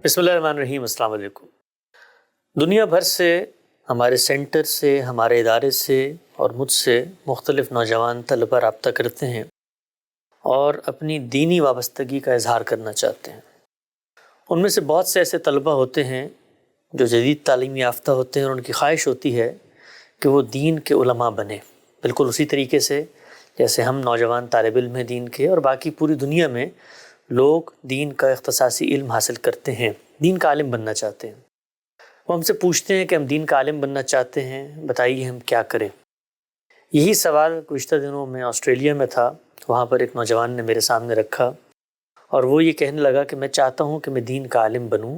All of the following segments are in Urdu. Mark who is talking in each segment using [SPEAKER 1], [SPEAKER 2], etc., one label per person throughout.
[SPEAKER 1] بسم اللہ الرحمن الرحیم۔ السلام علیکم۔ دنیا بھر سے، ہمارے سینٹر سے، ہمارے ادارے سے اور مجھ سے مختلف نوجوان طلبہ رابطہ کرتے ہیں اور اپنی دینی وابستگی کا اظہار کرنا چاہتے ہیں۔ ان میں سے بہت سے ایسے طلبہ ہوتے ہیں جو جدید تعلیم یافتہ ہوتے ہیں اور ان کی خواہش ہوتی ہے کہ وہ دین کے علماء بنیں، بالکل اسی طریقے سے جیسے ہم نوجوان طالب علم ہیں دین کے، اور باقی پوری دنیا میں لوگ دین کا اختصاصی علم حاصل کرتے ہیں، دین کا عالم بننا چاہتے ہیں۔ وہ ہم سے پوچھتے ہیں کہ ہم دین کا عالم بننا چاہتے ہیں، بتائیے ہم کیا کریں۔ یہی سوال گزشتہ دنوں میں آسٹریلیا میں تھا، وہاں پر ایک نوجوان نے میرے سامنے رکھا اور وہ یہ کہنے لگا کہ میں چاہتا ہوں کہ میں دین کا عالم بنوں،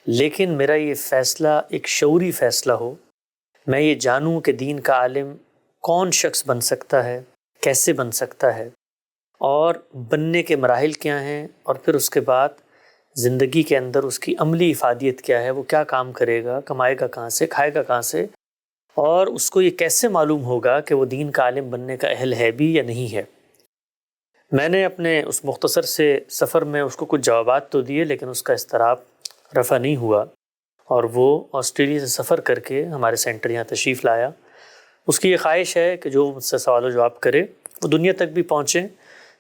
[SPEAKER 1] لیکن میرا یہ فیصلہ ایک شعوری فیصلہ ہو، میں یہ جانوں کہ دین کا عالم کون شخص بن سکتا ہے، کیسے بن سکتا ہے، اور بننے کے مراحل کیا ہیں، اور پھر اس کے بعد زندگی کے اندر اس کی عملی افادیت کیا ہے، وہ کیا کام کرے گا، کمائے گا کہاں سے، کھائے گا کہاں سے، اور اس کو یہ کیسے معلوم ہوگا کہ وہ دین کا عالم بننے کا اہل ہے بھی یا نہیں ہے۔ میں نے اپنے اس مختصر سے سفر میں اس کو کچھ جوابات تو دیے، لیکن اس کا اضطراب رفع نہیں ہوا، اور وہ آسٹریلیا سے سفر کر کے ہمارے سینٹر یہاں تشریف لایا۔ اس کی یہ خواہش ہے کہ جو مجھ سے سوال و جواب کرے وہ دنیا تک بھی پہنچیں،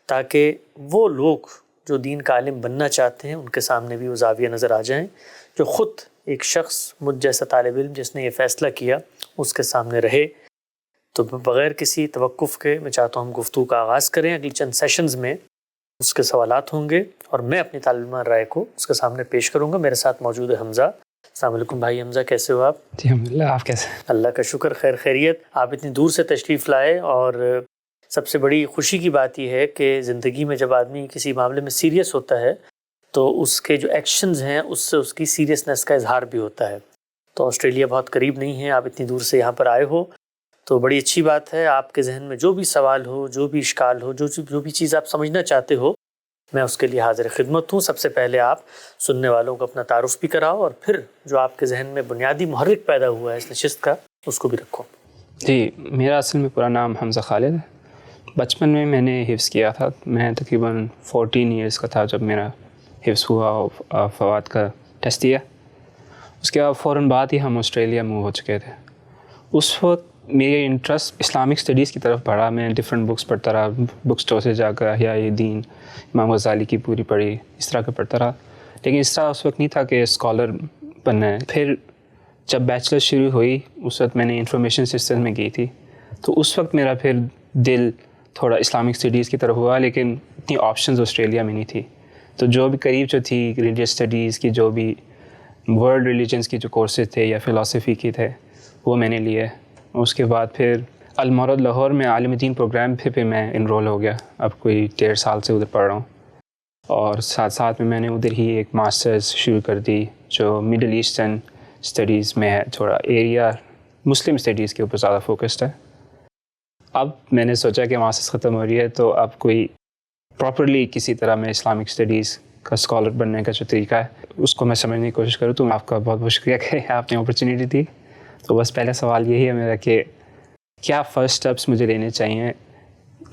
[SPEAKER 1] تاکہ وہ لوگ جو دین کا عالم بننا چاہتے ہیں ان کے سامنے بھی وہ زاویہ نظر آ جائیں، جو خود ایک شخص مجھ جیسا طالب علم جس نے یہ فیصلہ کیا اس کے سامنے رہے۔ تو بغیر کسی توقف کے میں چاہتا ہوں ہم گفتگو کا آغاز کریں۔ اگلی چند سیشنز میں اس کے سوالات ہوں گے اور میں اپنی طالب علم رائے کو اس کے سامنے پیش کروں گا۔ میرے ساتھ موجود ہے حمزہ۔ السلام علیکم بھائی حمزہ، کیسے ہو آپ؟
[SPEAKER 2] جی الحمدللہ، آپ کیسے؟
[SPEAKER 1] اللہ کا شکر، خیر خیریت۔ آپ اتنی دور سے تشریف لائے، اور سب سے بڑی خوشی کی بات یہ ہے کہ زندگی میں جب آدمی کسی معاملے میں سیریس ہوتا ہے تو اس کے جو ایکشنز ہیں اس سے اس کی سیریسنس کا اظہار بھی ہوتا ہے۔ تو آسٹریلیا بہت قریب نہیں ہے، آپ اتنی دور سے یہاں پر آئے ہو تو بڑی اچھی بات ہے۔ آپ کے ذہن میں جو بھی سوال ہو، جو بھی اشکال ہو، جو بھی چیز آپ سمجھنا چاہتے ہو، میں اس کے لیے حاضر خدمت ہوں۔ سب سے پہلے آپ سننے والوں کو اپنا تعارف بھی کراؤ، اور پھر جو آپ کے ذہن میں بنیادی محرک پیدا ہوا ہے اس نشست کا، اس کو بھی رکھو۔
[SPEAKER 2] جی، میرا اصل میں پورا نام حمزہ خالد ہے۔ بچپن میں نے حفظ کیا تھا، میں تقریباً 14 ایئرس کا تھا جب میرا حفظ ہوا اور فواد کا ٹیسٹ دیا۔ اس کے فوراً بعد ہی ہم آسٹریلیا موو ہو چکے تھے۔ اس وقت میرے انٹرسٹ اسلامک اسٹڈیز کی طرف بڑھا، میں ڈفرینٹ بکس پڑھتا رہا، بک اسٹور سے جا کر احیاء دین، امام غزالی کی پوری پڑھی، اس طرح کا پڑھتا رہا، لیکن اس طرح اس وقت نہیں تھا کہ اسکالر بننا ہے۔ پھر جب بیچلر شروع ہوئی اس وقت میں نے انفارمیشن سسٹم میں کی تھی، تو اس وقت میرا پھر دل تھوڑا اسلامک اسٹڈیز کی طرف ہوا، لیکن اتنی آپشنز آسٹریلیا میں نہیں تھی۔ تو جو بھی قریب جو تھی ریلیجیس اسٹڈیز کی، جو بھی ورلڈ ریلیجنس کی جو کورسز تھے یا فلاسفی کی تھے، وہ میں نے لیے۔ اس کے بعد پھر المعرض لاہور میں عالم دین پروگرام پہ میں انرول ہو گیا، اب کوئی 1.5 سال سے ادھر پڑھ رہا ہوں، اور ساتھ ساتھ میں نے ادھر ہی ایک ماسٹرز شروع کر دی جو مڈل ایسٹرن اسٹڈیز میں ہے، تھوڑا ایریا مسلم اسٹڈیز کے اوپر زیادہ فوکسڈ ہے۔ اب میں نے سوچا کہ ماسٹرز ختم ہو رہی ہے تو اب کوئی پراپرلی کسی طرح میں اسلامک اسٹڈیز کا اسکالر بننے کا جو طریقہ ہے اس کو میں سمجھنے کی کوشش کروں۔ تو آپ کا بہت بہت شکریہ کہ آپ نے اپرچونیٹی دی۔ تو بس پہلا سوال یہی ہے میرا کہ کیا فرسٹ اسٹیپس مجھے لینے چاہیے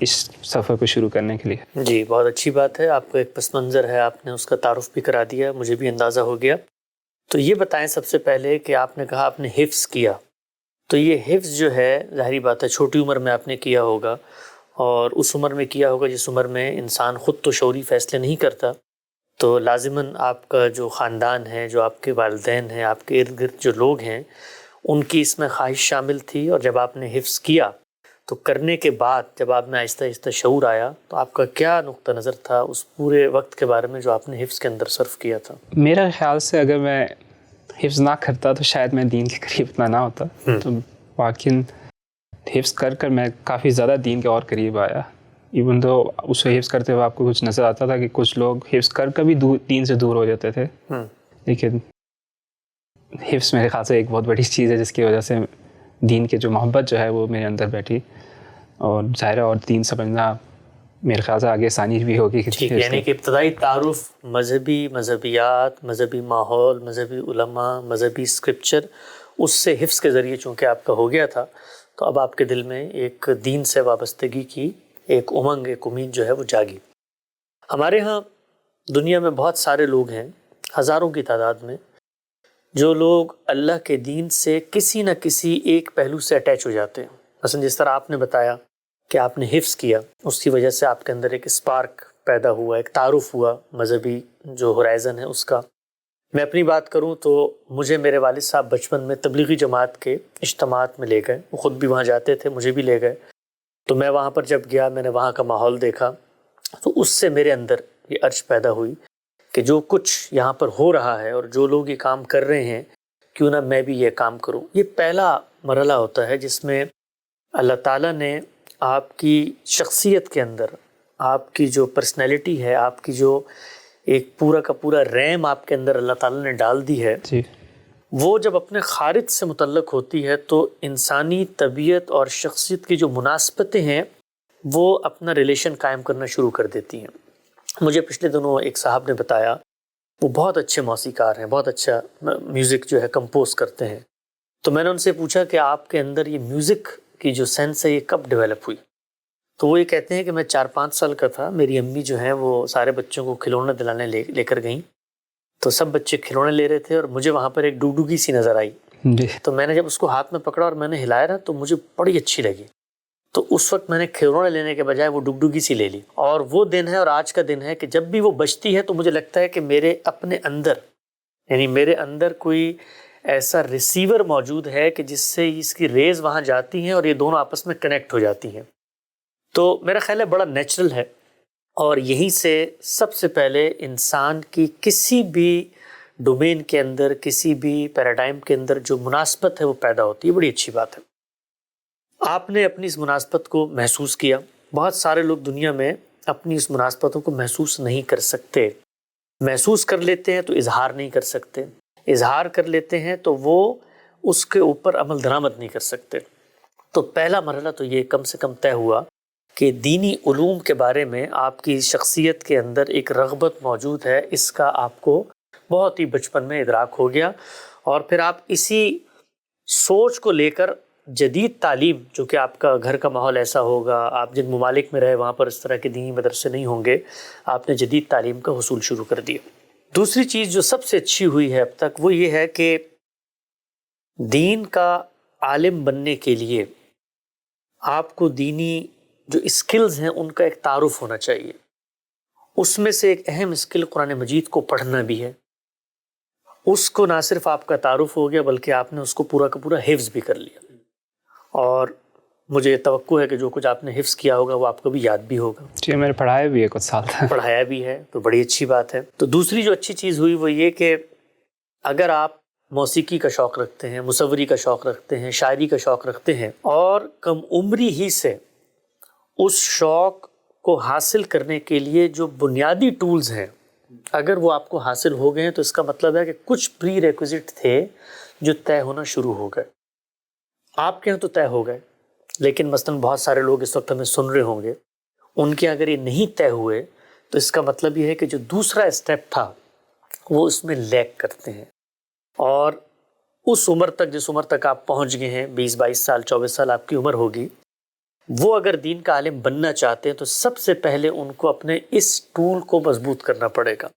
[SPEAKER 2] اس سفر کو شروع کرنے کے لیے؟
[SPEAKER 1] جی، بہت اچھی بات ہے، آپ کو ایک پس منظر ہے، آپ نے اس کا تعارف بھی کرا دیا، مجھے بھی اندازہ ہو گیا۔ تو یہ بتائیں سب سے پہلے کہ آپ نے کہا آپ نے حفظ کیا، تو یہ حفظ جو ہے ظاہری بات ہے چھوٹی عمر میں آپ نے کیا ہوگا، اور اس عمر میں کیا ہوگا جس عمر میں انسان خود تو شعوری فیصلے نہیں کرتا، تو لازماً آپ کا جو خاندان ہے، جو آپ کے والدین ہیں، آپ کے ارد گرد جو لوگ ہیں، ان کی اس میں خواہش شامل تھی، اور جب آپ نے حفظ کیا تو کرنے کے بعد جب آپ میں آہستہ آہستہ شعور آیا تو آپ کا کیا نقطہ نظر تھا اس پورے وقت کے بارے میں جو آپ نے حفظ کے اندر صرف کیا تھا؟
[SPEAKER 2] میرا خیال سے اگر میں حفظ نہ کرتا تو شاید میں دین کے قریب اتنا نہ ہوتا، تو واقعاً حفظ کر میں کافی زیادہ دین کے اور قریب آیا۔ ایون تو اس کو حفظ کرتے ہوئے آپ کو کچھ نظر آتا تھا کہ کچھ لوگ حفظ کر بھی دین سے دور ہو جاتے تھے، لیکن حفظ میرے خیال سے ایک بہت بڑی چیز ہے جس کی وجہ سے دین کے جو محبت جو ہے وہ میرے اندر بیٹھی، اور ظاہر ہے اور دین سمجھنا میرے خیال سے آگے آسانی بھی ہوگی۔
[SPEAKER 1] یعنی کہ ابتدائی تعارف مذہبی مذہبیات، مذہبی ماحول، مذہبی علماء، مذہبی اسکرپچر، اس سے حفظ کے ذریعے چونکہ آپ کا ہو گیا تھا، تو اب آپ کے دل میں ایک دین سے وابستگی کی ایک امنگ، ایک امید جو ہے وہ جاگی۔ ہمارے ہاں دنیا میں بہت سارے لوگ ہیں ہزاروں کی تعداد میں جو لوگ اللہ کے دین سے کسی نہ کسی ایک پہلو سے اٹیچ ہو جاتے ہیں. مثلا جس طرح آپ نے بتایا کہ آپ نے حفظ کیا، اس کی وجہ سے آپ کے اندر ایک اسپارک پیدا ہوا، ایک تعارف ہوا مذہبی جو ہورائزن ہے اس کا. میں اپنی بات کروں تو مجھے میرے والد صاحب بچپن میں تبلیغی جماعت کے اجتماعات میں لے گئے، وہ خود بھی وہاں جاتے تھے، مجھے بھی لے گئے. تو میں وہاں پر جب گیا، میں نے وہاں کا ماحول دیکھا، تو اس سے میرے اندر یہ ارج پیدا ہوئی کہ جو کچھ یہاں پر ہو رہا ہے اور جو لوگ یہ کام کر رہے ہیں، کیوں نہ میں بھی یہ کام کروں. یہ پہلا مرحلہ ہوتا ہے جس میں اللہ تعالیٰ نے آپ کی شخصیت کے اندر، آپ کی جو پرسنالٹی ہے، آپ کی جو ایک پورا کا پورا ریم آپ کے اندر اللہ تعالیٰ نے ڈال دی ہے،
[SPEAKER 2] جی.
[SPEAKER 1] وہ جب اپنے خارج سے متعلق ہوتی ہے تو انسانی طبیعت اور شخصیت کی جو مناسبتیں ہیں وہ اپنا ریلیشن قائم کرنا شروع کر دیتی ہیں. مجھے پچھلے دنوں ایک صاحب نے بتایا، وہ بہت اچھے موسیقار ہیں، بہت اچھا میوزک جو ہے کمپوز کرتے ہیں. تو میں نے ان سے پوچھا کہ آپ کے اندر یہ میوزک کی جو سینس ہے یہ کب ڈیولپ ہوئی؟ تو وہ یہ کہتے ہیں کہ میں 4-5 سال کا تھا، میری امی جو ہیں وہ سارے بچوں کو کھلونے دلانے لے کر گئیں، تو سب بچے کھلونے لے رہے تھے اور مجھے وہاں پر ایک ڈگڈگی سی نظر آئی.
[SPEAKER 2] جی.
[SPEAKER 1] تو میں نے جب اس کو ہاتھ میں پکڑا اور میں نے ہلایا نا تو مجھے بڑی اچھی لگی. تو اس وقت میں نے کھلونے لینے کے بجائے وہ ڈگڈگی سی لے لی. اور وہ دن ہے اور آج کا دن ہے کہ جب بھی وہ بجتی ہے تو مجھے لگتا ہے کہ میرے اپنے اندر، یعنی میرے اندر کوئی ایسا ریسیور موجود ہے کہ جس سے اس کی ریز وہاں جاتی ہیں اور یہ دونوں آپس میں کنیکٹ ہو جاتی ہیں. تو میرا خیال ہے بڑا نیچرل ہے، اور یہیں سے سب سے پہلے انسان کی کسی بھی ڈومین کے اندر، کسی بھی پیراڈائم کے اندر جو مناسبت ہے وہ پیدا ہوتی ہے. بڑی اچھی بات ہے. آپ نے اپنی اس مناسبت کو محسوس کیا. بہت سارے لوگ دنیا میں اپنی اس مناسبتوں کو محسوس نہیں کر سکتے. محسوس کر لیتے ہیں تو اظہار نہیں کر سکتے، اظہار کر لیتے ہیں تو وہ اس کے اوپر عمل درآمد نہیں کر سکتے. تو پہلا مرحلہ تو یہ کم سے کم طے ہوا کہ دینی علوم کے بارے میں آپ کی شخصیت کے اندر ایک رغبت موجود ہے. اس کا آپ کو بہت ہی بچپن میں ادراک ہو گیا، اور پھر آپ اسی سوچ کو لے کر جدید تعلیم، جو کہ آپ کا گھر کا ماحول ایسا ہوگا، آپ جن ممالک میں رہے وہاں پر اس طرح کے دینی مدرسے نہیں ہوں گے، آپ نے جدید تعلیم کا حصول شروع کر دیا. دوسری چیز جو سب سے اچھی ہوئی ہے اب تک وہ یہ ہے کہ دین کا عالم بننے کے لیے آپ کو دینی جو اسکلز ہیں ان کا ایک تعارف ہونا چاہیے. اس میں سے ایک اہم اسکل قرآن مجید کو پڑھنا بھی ہے. اس کو نہ صرف آپ کا تعارف ہو گیا بلکہ آپ نے اس کو پورا کا پورا حفظ بھی کر لیا، اور مجھے توقع ہے کہ جو کچھ آپ نے حفظ کیا ہوگا وہ آپ کو بھی یاد بھی ہوگا.
[SPEAKER 2] جی، میں نے پڑھایا بھی ہے کچھ سال تک.
[SPEAKER 1] پڑھایا بھی ہے تو بڑی اچھی بات ہے. تو دوسری جو اچھی چیز ہوئی وہ یہ کہ اگر آپ موسیقی کا شوق رکھتے ہیں، مصوری کا شوق رکھتے ہیں، شاعری کا شوق رکھتے ہیں، اور کم عمری ہی سے اس شوق کو حاصل کرنے کے لیے جو بنیادی ٹولز ہیں اگر وہ آپ کو حاصل ہو گئے ہیں تو اس کا مطلب ہے کہ کچھ پری ریکوزٹ تھے جو طے ہونا شروع ہو گئے. آپ کے یہاں تو طے ہو گئے، لیکن مثلاً بہت سارے لوگ اس وقت ہمیں سن رہے ہوں گے، ان کے اگر یہ نہیں طے ہوئے تو اس کا مطلب یہ ہے کہ جو دوسرا اسٹیپ تھا وہ اس میں لیک کرتے ہیں. اور اس عمر تک، جس عمر تک آپ پہنچ گئے ہیں، 20-22 سال 24 سال آپ کی عمر ہوگی، وہ اگر دین کا عالم بننا چاہتے ہیں تو سب سے پہلے ان کو اپنے اس ٹول کو مضبوط کرنا پڑے گا.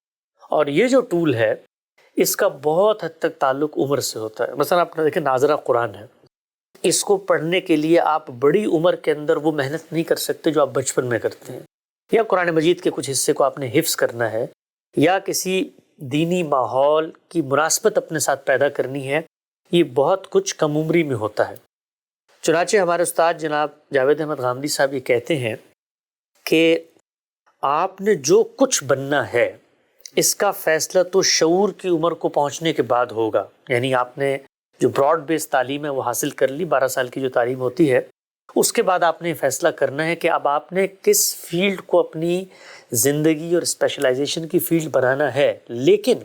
[SPEAKER 1] اور یہ جو ٹول ہے اس کا بہت حد تک تعلق عمر سے ہوتا ہے. مثلا آپ نے دیکھیں ناظرہ قرآن ہے، اس کو پڑھنے کے لیے آپ بڑی عمر کے اندر وہ محنت نہیں کر سکتے جو آپ بچپن میں کرتے ہیں. یا قرآن مجید کے کچھ حصے کو آپ نے حفظ کرنا ہے، یا کسی دینی ماحول کی مناسبت اپنے ساتھ پیدا کرنی ہے، یہ بہت کچھ کم عمری میں ہوتا ہے. چنانچہ ہمارے استاد جناب جاوید احمد غامدی صاحب یہ کہتے ہیں کہ آپ نے جو کچھ بننا ہے اس کا فیصلہ تو شعور کی عمر کو پہنچنے کے بعد ہوگا. یعنی آپ نے جو براڈ بیس تعلیم ہے وہ حاصل کر لی، 12 سال کی جو تعلیم ہوتی ہے، اس کے بعد آپ نے فیصلہ کرنا ہے کہ اب آپ نے کس فیلڈ کو اپنی زندگی اور اسپیشلائزیشن کی فیلڈ بنانا ہے. لیکن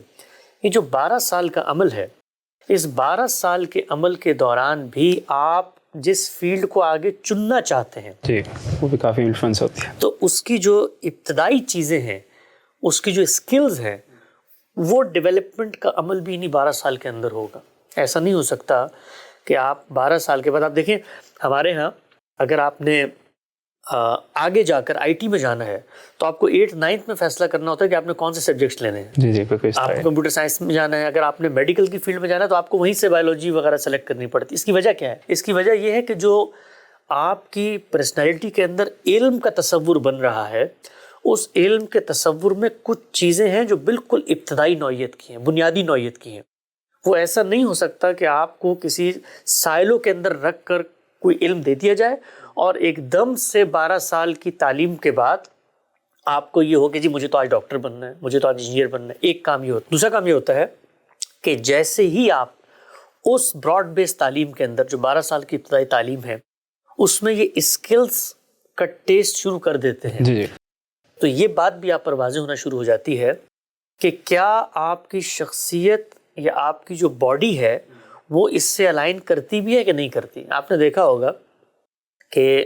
[SPEAKER 1] یہ جو 12 سال کا عمل ہے، اس 12 سال کے عمل کے دوران بھی آپ جس فیلڈ کو آگے چننا چاہتے ہیں
[SPEAKER 2] جی، وہ بھی کافی انفلوئنس ہوتی ہے.
[SPEAKER 1] تو اس کی جو ابتدائی چیزیں ہیں، اس کی جو اسکلز ہیں، وہ ڈیولپمنٹ کا عمل بھی انہیں 12 سال کے اندر ہوگا. ایسا نہیں ہو سکتا کہ آپ 12 سال کے بعد، آپ دیکھیں ہمارے ہاں اگر آپ نے آگے جا کر IT میں جانا ہے تو آپ کو 8th-9th میں فیصلہ کرنا ہوتا ہے کہ آپ نے کون سے سبجیکٹس لینے ہیں.
[SPEAKER 2] جی
[SPEAKER 1] آپ کو کمپیوٹر سائنس میں جانا ہے, اگر آپ نے میڈیکل کی فیلڈ میں جانا ہے تو آپ کو وہیں سے بایولوجی وغیرہ سلیکٹ کرنی پڑتی. اس کی وجہ کیا ہے؟ اس کی وجہ یہ ہے کہ جو آپ کی پرسنالٹی کے اندر علم کا تصور بن رہا ہے, اس علم کے تصور میں کچھ چیزیں ہیں جو بالکل ابتدائی نوعیت کی ہیں, بنیادی نوعیت کی ہیں. وہ ایسا نہیں ہو سکتا کہ آپ کو کسی سائلوں کے اندر رکھ کر کوئی علم دے دیا جائے اور ایک دم سے 12 سال کی تعلیم کے بعد آپ کو یہ ہو کہ جی مجھے تو آج ڈاکٹر بننا ہے, مجھے تو آج انجینئر بننا ہے. ایک کام یہ ہوتا ہے. دوسرا کام یہ ہوتا ہے کہ جیسے ہی آپ اس براڈ بیس تعلیم کے اندر جو 12 سال کی ابتدائی تعلیم ہے اس میں یہ اسکلز کا ٹیسٹ شروع کر دیتے ہیں,
[SPEAKER 2] جی
[SPEAKER 1] تو یہ بات بھی آپ پر واضح ہونا شروع ہو جاتی ہے کہ کیا آپ کی شخصیت یا آپ کی جو باڈی ہے وہ اس سے الائن کرتی بھی ہے کہ نہیں کرتی. آپ نے دیکھا ہوگا کہ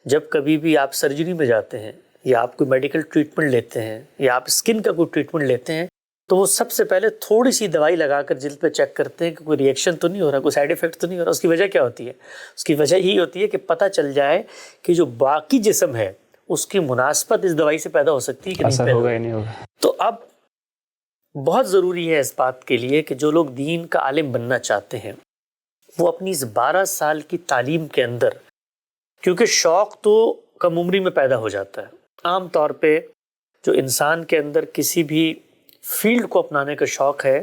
[SPEAKER 1] جب کبھی بھی آپ سرجری میں جاتے ہیں یا آپ کوئی میڈیکل ٹریٹمنٹ لیتے ہیں یا آپ اسکن کا کوئی ٹریٹمنٹ لیتے ہیں تو وہ سب سے پہلے تھوڑی سی دوائی لگا کر جلد پہ چیک کرتے ہیں کہ کوئی ریئیکشن تو نہیں ہو رہا, کوئی سائیڈ ایفیکٹ تو نہیں ہو رہا. اس کی وجہ کیا ہوتی ہے؟ اس کی وجہ یہی ہوتی ہے کہ پتہ چل جائے کہ جو باقی جسم ہے اس کی مناسبت اس دوائی سے پیدا ہو سکتی ہے کہ نہیں
[SPEAKER 2] اثر
[SPEAKER 1] پیدا
[SPEAKER 2] ہوگا یا نہیں ہوگا.
[SPEAKER 1] تو اب بہت ضروری ہے اس بات کے لیے کہ جو لوگ دین کا عالم بننا چاہتے ہیں وہ اپنی اس 12 سال کی تعلیم کے اندر, کیونکہ شوق تو کم عمری میں پیدا ہو جاتا ہے. عام طور پہ جو انسان کے اندر کسی بھی فیلڈ کو اپنانے کا شوق ہے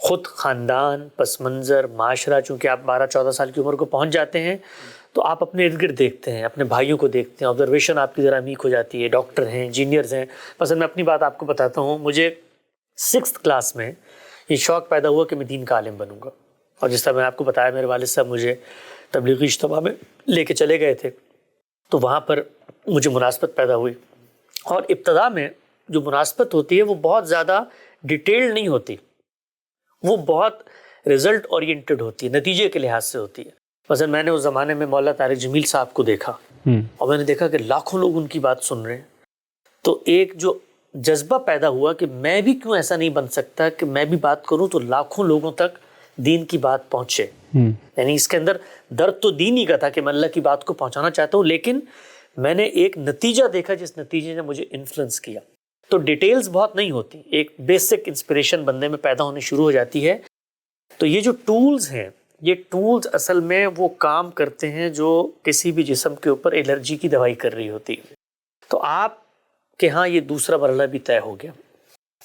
[SPEAKER 1] خود خاندان, پس منظر, معاشرہ, چونکہ آپ 12-14 سال کی عمر کو پہنچ جاتے ہیں تو آپ اپنے ارد گرد دیکھتے ہیں, اپنے بھائیوں کو دیکھتے ہیں, آبزرویشن آپ کی ذرا عمیق ہو جاتی ہے. ڈاکٹر ہیں, انجینئرز ہیں. مثلا میں اپنی بات آپ کو بتاتا ہوں, مجھے 6th کلاس میں یہ شوق پیدا ہوا کہ میں دین کا عالم بنوں گا, اور جس طرح میں آپ کو بتایا میرے والد صاحب مجھے تبلیغی اجتماع میں لے کے چلے گئے تھے تو وہاں پر مجھے مناسبت پیدا ہوئی. اور ابتدا میں جو مناسبت ہوتی ہے وہ بہت زیادہ ڈیٹیلڈ نہیں ہوتی, وہ بہت رزلٹ اورینٹڈ ہوتی ہے, نتیجے کے لحاظ سے ہوتی ہے. مثلا میں نے اس زمانے میں مولانا طارق جمیل صاحب کو دیکھا اور میں نے دیکھا کہ لاکھوں لوگ ان کی بات سن رہے ہیں, تو ایک جو جذبہ پیدا ہوا کہ میں بھی کیوں ایسا نہیں بن سکتا کہ میں بھی بات کروں تو لاکھوں لوگوں تک دین کی بات پہنچے. یعنی اس کے اندر درد تو دین ہی کا تھا کہ میں اللہ کی بات کو پہنچانا چاہتا ہوں, لیکن میں نے ایک نتیجہ دیکھا جس نتیجے نے مجھے انفلوئنس کیا. تو ڈیٹیلز بہت نہیں ہوتی, ایک بیسک انسپریشن بندے میں پیدا ہونی شروع ہو جاتی ہے. تو یہ جو ٹولز ہیں, یہ ٹولز اصل میں وہ کام کرتے ہیں جو کسی بھی جسم کے اوپر الرجی کی دوائی کر رہی ہوتی ہے. تو آپ کے ہاں یہ دوسرا مرحلہ بھی طے ہو گیا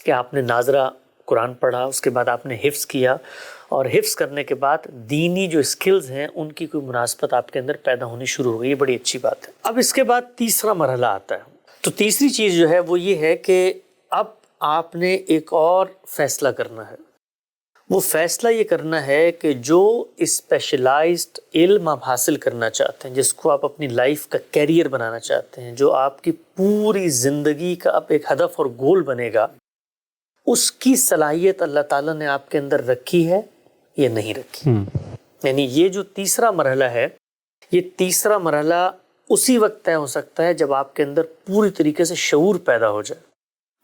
[SPEAKER 1] کہ آپ نے ناظرہ قرآن پڑھا, اس کے بعد آپ نے حفظ کیا, اور حفظ کرنے کے بعد دینی جو اسکلز ہیں ان کی کوئی مناسبت آپ کے اندر پیدا ہونی شروع ہو گئی. یہ بڑی اچھی بات ہے. اب اس کے بعد تیسرا مرحلہ آتا ہے. تو تیسری چیز جو ہے وہ یہ ہے کہ اب آپ نے ایک اور فیصلہ کرنا ہے. وہ فیصلہ یہ کرنا ہے کہ جو اسپیشلائزڈ علم آپ حاصل کرنا چاہتے ہیں, جس کو آپ اپنی لائف کا کیریئر بنانا چاہتے ہیں, جو آپ کی پوری زندگی کا اب ایک ہدف اور گول بنے گا, اس کی صلاحیت اللہ تعالیٰ نے آپ کے اندر رکھی ہے یا نہیں رکھی. یعنی یہ جو تیسرا مرحلہ ہے, یہ تیسرا مرحلہ اسی وقت طے ہو سکتا ہے جب آپ کے اندر پوری طریقے سے شعور پیدا ہو جائے.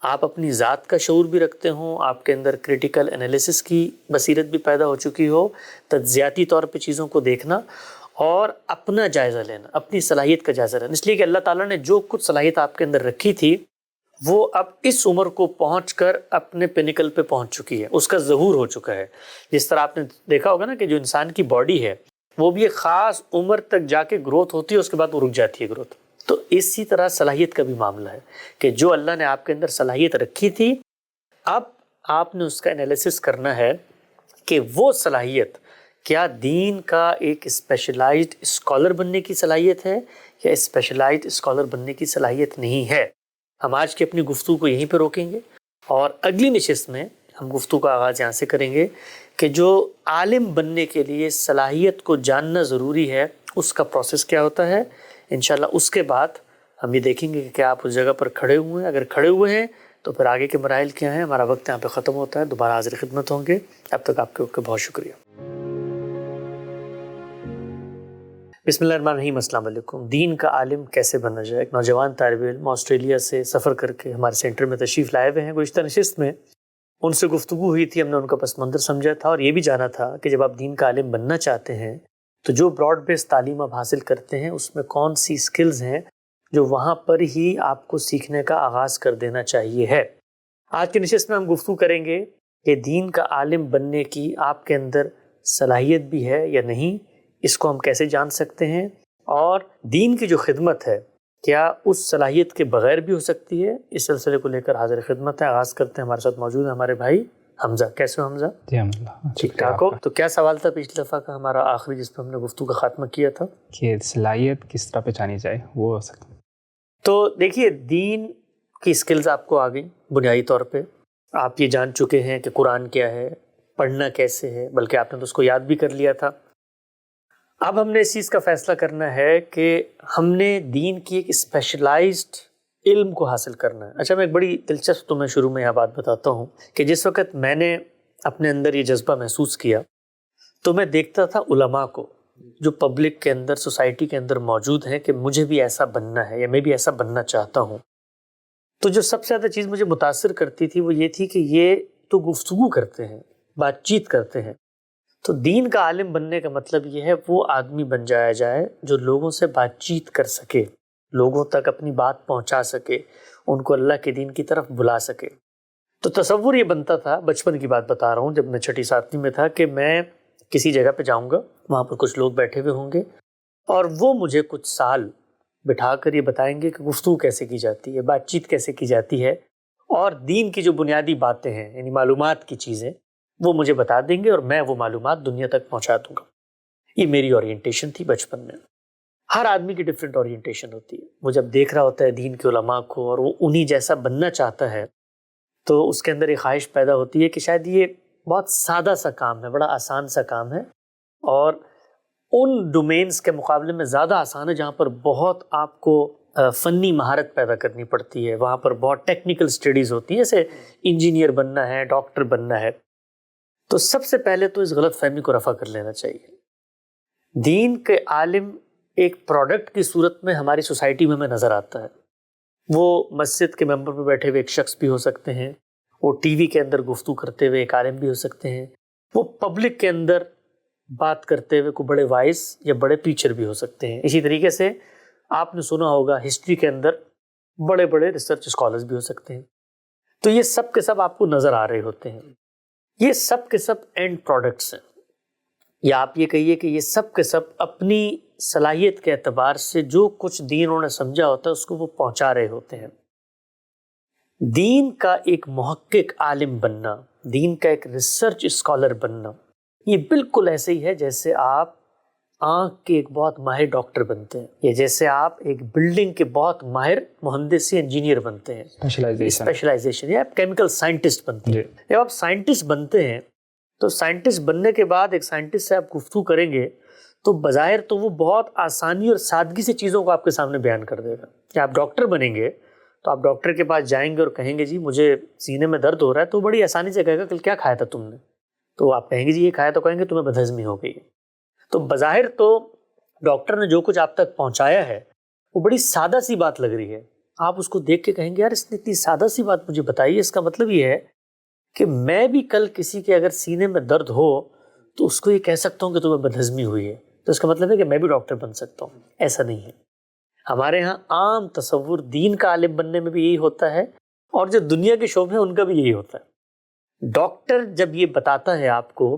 [SPEAKER 1] آپ اپنی ذات کا شعور بھی رکھتے ہوں, آپ کے اندر کریٹیکل انالیسس کی بصیرت بھی پیدا ہو چکی ہو, تجزیاتی طور پہ چیزوں کو دیکھنا اور اپنا جائزہ لینا, اپنی صلاحیت کا جائزہ لینا. اس لیے کہ اللہ تعالیٰ نے جو کچھ صلاحیت آپ کے اندر رکھی تھی وہ اب اس عمر کو پہنچ کر اپنے پینیکل پہ پہنچ چکی ہے, اس کا ظہور ہو چکا ہے. جس طرح آپ نے دیکھا ہوگا نا کہ جو انسان کی باڈی ہے وہ بھی ایک خاص عمر تک جا کے گروتھ ہوتی ہے, اس کے بعد وہ رک جاتی ہے گروتھ. تو اسی طرح صلاحیت کا بھی معاملہ ہے کہ جو اللہ نے آپ کے اندر صلاحیت رکھی تھی, اب آپ نے اس کا انالیسس کرنا ہے کہ وہ صلاحیت کیا دین کا ایک اسپیشلائزڈ اسکالر بننے کی صلاحیت ہے یا اسپیشلائزڈ اسکالر بننے کی صلاحیت نہیں ہے. ہم آج کی اپنی گفتگو کو یہیں پہ روکیں گے اور اگلی نشست میں ہم گفتگو کا آغاز یہاں سے کریں گے کہ جو عالم بننے کے لیے صلاحیت کو جاننا ضروری ہے اس کا پروسیس کیا ہوتا ہے. انشاءاللہ اس کے بعد ہم یہ دیکھیں گے کہ کیا آپ اس جگہ پر کھڑے ہوئے ہیں. اگر کھڑے ہوئے ہیں تو پھر آگے کے مراحل کیا ہیں. ہمارا وقت یہاں پہ ختم ہوتا ہے, دوبارہ حاضر خدمت ہوں گے. اب تک آپ کے وقت کا بہت شکریہ. بسم اللہ الرحمن الرحیم. السلام علیکم. دین کا عالم کیسے بنا جائے. ایک نوجوان طالب علم آسٹریلیا سے سفر کر کے ہمارے سینٹر میں تشریف لائے ہوئے ہیں. گزشتہ نشست میں ان سے گفتگو ہوئی تھی, ہم نے ان کا پس منظر سمجھا تھا اور یہ بھی جانا تھا کہ جب آپ دین کا عالم بننا چاہتے ہیں تو جو براڈ بیس تعلیم آپ حاصل کرتے ہیں اس میں کون سی سکلز ہیں جو وہاں پر ہی آپ کو سیکھنے کا آغاز کر دینا چاہیے ہے۔ آج کی نشست میں ہم گفتگو کریں گے کہ دین کا عالم بننے کی آپ کے اندر صلاحیت بھی ہے یا نہیں، اس کو ہم کیسے جان سکتے ہیں، اور دین کی جو خدمت ہے کیا اس صلاحیت کے بغیر بھی ہو سکتی ہے۔ اس سلسلے کو لے کر حاضر خدمت ہے۔ آغاز کرتے ہیں، ہمارے ساتھ موجود ہیں ہمارے بھائی حمزہ۔ کیسے ہو حمزہ؟
[SPEAKER 2] جی الحمدللہ
[SPEAKER 1] ٹھیک ٹھاک ہو؟ تو کیا سوال تھا پچھلی دفعہ کا ہمارا آخری جس پہ ہم نے گفتگو کا خاتمہ کیا تھا؟
[SPEAKER 2] کہ صلاحیت کس طرح پہچانی جائے، وہ ہو سکتا۔
[SPEAKER 1] تو دیکھیے، دین کی سکلز آپ کو آ گئی بنیادی طور پہ، آپ یہ جان چکے ہیں کہ قرآن کیا ہے، پڑھنا کیسے ہے، بلکہ آپ نے تو اس کو یاد بھی کر لیا تھا۔ اب ہم نے اس چیز کا فیصلہ کرنا ہے کہ ہم نے دین کی ایک اسپیشلائزڈ علم کو حاصل کرنا ہے۔ اچھا، میں ایک بڑی دلچسپ تمہیں شروع میں یہ بات بتاتا ہوں کہ جس وقت میں نے اپنے اندر یہ جذبہ محسوس کیا تو میں دیکھتا تھا علماء کو جو پبلک کے اندر، سوسائٹی کے اندر موجود ہیں، کہ مجھے بھی ایسا بننا ہے یا میں بھی ایسا بننا چاہتا ہوں۔ تو جو سب سے زیادہ چیز مجھے متاثر کرتی تھی وہ یہ تھی کہ یہ تو گفتگو کرتے ہیں، بات چیت کرتے ہیں۔ تو دین کا عالم بننے کا مطلب یہ ہے وہ آدمی بن جایا جائے جو لوگوں سے بات چیت کر سکے، لوگوں تک اپنی بات پہنچا سکے، ان کو اللہ کے دین کی طرف بلا سکے۔ تو تصور یہ بنتا تھا، بچپن کی بات بتا رہا ہوں، جب میں 6 7ویں میں تھا، کہ میں کسی جگہ پہ جاؤں گا، وہاں پر کچھ لوگ بیٹھے ہوئے ہوں گے اور وہ مجھے کچھ سال بٹھا کر یہ بتائیں گے کہ گفتگو کیسے کی جاتی ہے، بات چیت کیسے کی جاتی ہے، اور دین کی جو بنیادی باتیں ہیں، یعنی معلومات کی چیزیں، وہ مجھے بتا دیں گے اور میں وہ معلومات دنیا تک پہنچا دوں گا۔ یہ میری اورینٹیشن تھی بچپن میں۔ ہر آدمی کی ڈیفرنٹ اورینٹیشن ہوتی ہے۔ وہ جب دیکھ رہا ہوتا ہے دین کے علماء کو اور وہ انہی جیسا بننا چاہتا ہے تو اس کے اندر ایک خواہش پیدا ہوتی ہے کہ شاید یہ بہت سادہ سا کام ہے، بڑا آسان سا کام ہے، اور ان ڈومینز کے مقابلے میں زیادہ آسان ہے جہاں پر بہت آپ کو فنی مہارت پیدا کرنی پڑتی ہے، وہاں پر بہت ٹیکنیکل سٹڈیز ہوتی ہیں، جیسے انجینئر بننا ہے، ڈاکٹر بننا ہے۔ تو سب سے پہلے تو اس غلط فہمی کو رفع کر لینا چاہیے۔ دین کے عالم ایک پروڈکٹ کی صورت میں ہماری سوسائٹی میں ہمیں نظر آتا ہے۔ وہ مسجد کے ممبر پہ بیٹھے ہوئے ایک شخص بھی ہو سکتے ہیں، وہ ٹی وی کے اندر گفتگو کرتے ہوئے ایک عالم بھی ہو سکتے ہیں، وہ پبلک کے اندر بات کرتے ہوئے کوئی بڑے وائس یا بڑے ٹیچر بھی ہو سکتے ہیں۔ اسی طریقے سے آپ نے سنا ہوگا ہسٹری کے اندر بڑے بڑے ریسرچ اسکالرز بھی ہو سکتے ہیں۔ تو یہ سب کے سب آپ کو نظر آ رہے ہوتے ہیں۔ یہ سب کے سب اینڈ پروڈکٹس ہیں، یا آپ یہ کہیے کہ یہ سب کے سب اپنی صلاحیت کے اعتبار سے جو کچھ دین انہوں نے سمجھا ہوتا ہے اس کو وہ پہنچا رہے ہوتے ہیں۔ دین کا ایک محقق عالم بننا، دین کا ایک ریسرچ اسکالر بننا، یہ بالکل ایسے ہی ہے جیسے آپ آنکھ کے ایک بہت ماہر ڈاکٹر بنتے ہیں، یا جیسے آپ ایک بلڈنگ کے بہت ماہر مہندس یا انجینئر بنتے ہیں، اسپیشلائزیشن، یا آپ کیمیکل سائنٹسٹ بنتے ہیں۔ جب آپ سائنٹسٹ بنتے ہیں تو سائنٹسٹ بننے کے بعد ایک سائنٹسٹ سے آپ گفتگو کریں گے تو بظاہر تو وہ بہت آسانی اور سادگی سے چیزوں کو آپ کے سامنے بیان کر دے گا۔ کہ آپ ڈاکٹر بنیں گے تو آپ ڈاکٹر کے پاس جائیں گے اور کہیں گے جی مجھے سینے میں درد ہو رہا ہے، تو بڑی آسانی سے کہے گا کل کیا کھایا تھا تم نے؟ تو آپ کہیں گے جی یہ کھایا، تو کہیں گے تمہیں بدہضمی ہو گئی ہے۔ تو بظاہر تو ڈاکٹر نے جو کچھ آپ تک پہنچایا ہے وہ بڑی سادہ سی بات لگ رہی ہے، آپ اس کو دیکھ کے کہیں گے یار اس نے اتنی سادہ سی بات مجھے بتائی ہے، اس کا مطلب یہ ہے کہ میں بھی کل کسی کے اگر سینے میں درد ہو تو اس کو یہ کہہ سکتا ہوں کہ تمہیں بدہضمی ہوئی ہے، تو اس کا مطلب ہے کہ میں بھی ڈاکٹر بن سکتا ہوں۔ ایسا نہیں ہے۔ ہمارے ہاں عام تصور دین کا عالم بننے میں بھی یہی ہوتا ہے، اور جو دنیا کے شعبے ہیں ان کا بھی یہی ہوتا ہے۔ ڈاکٹر جب یہ بتاتا ہے آپ کو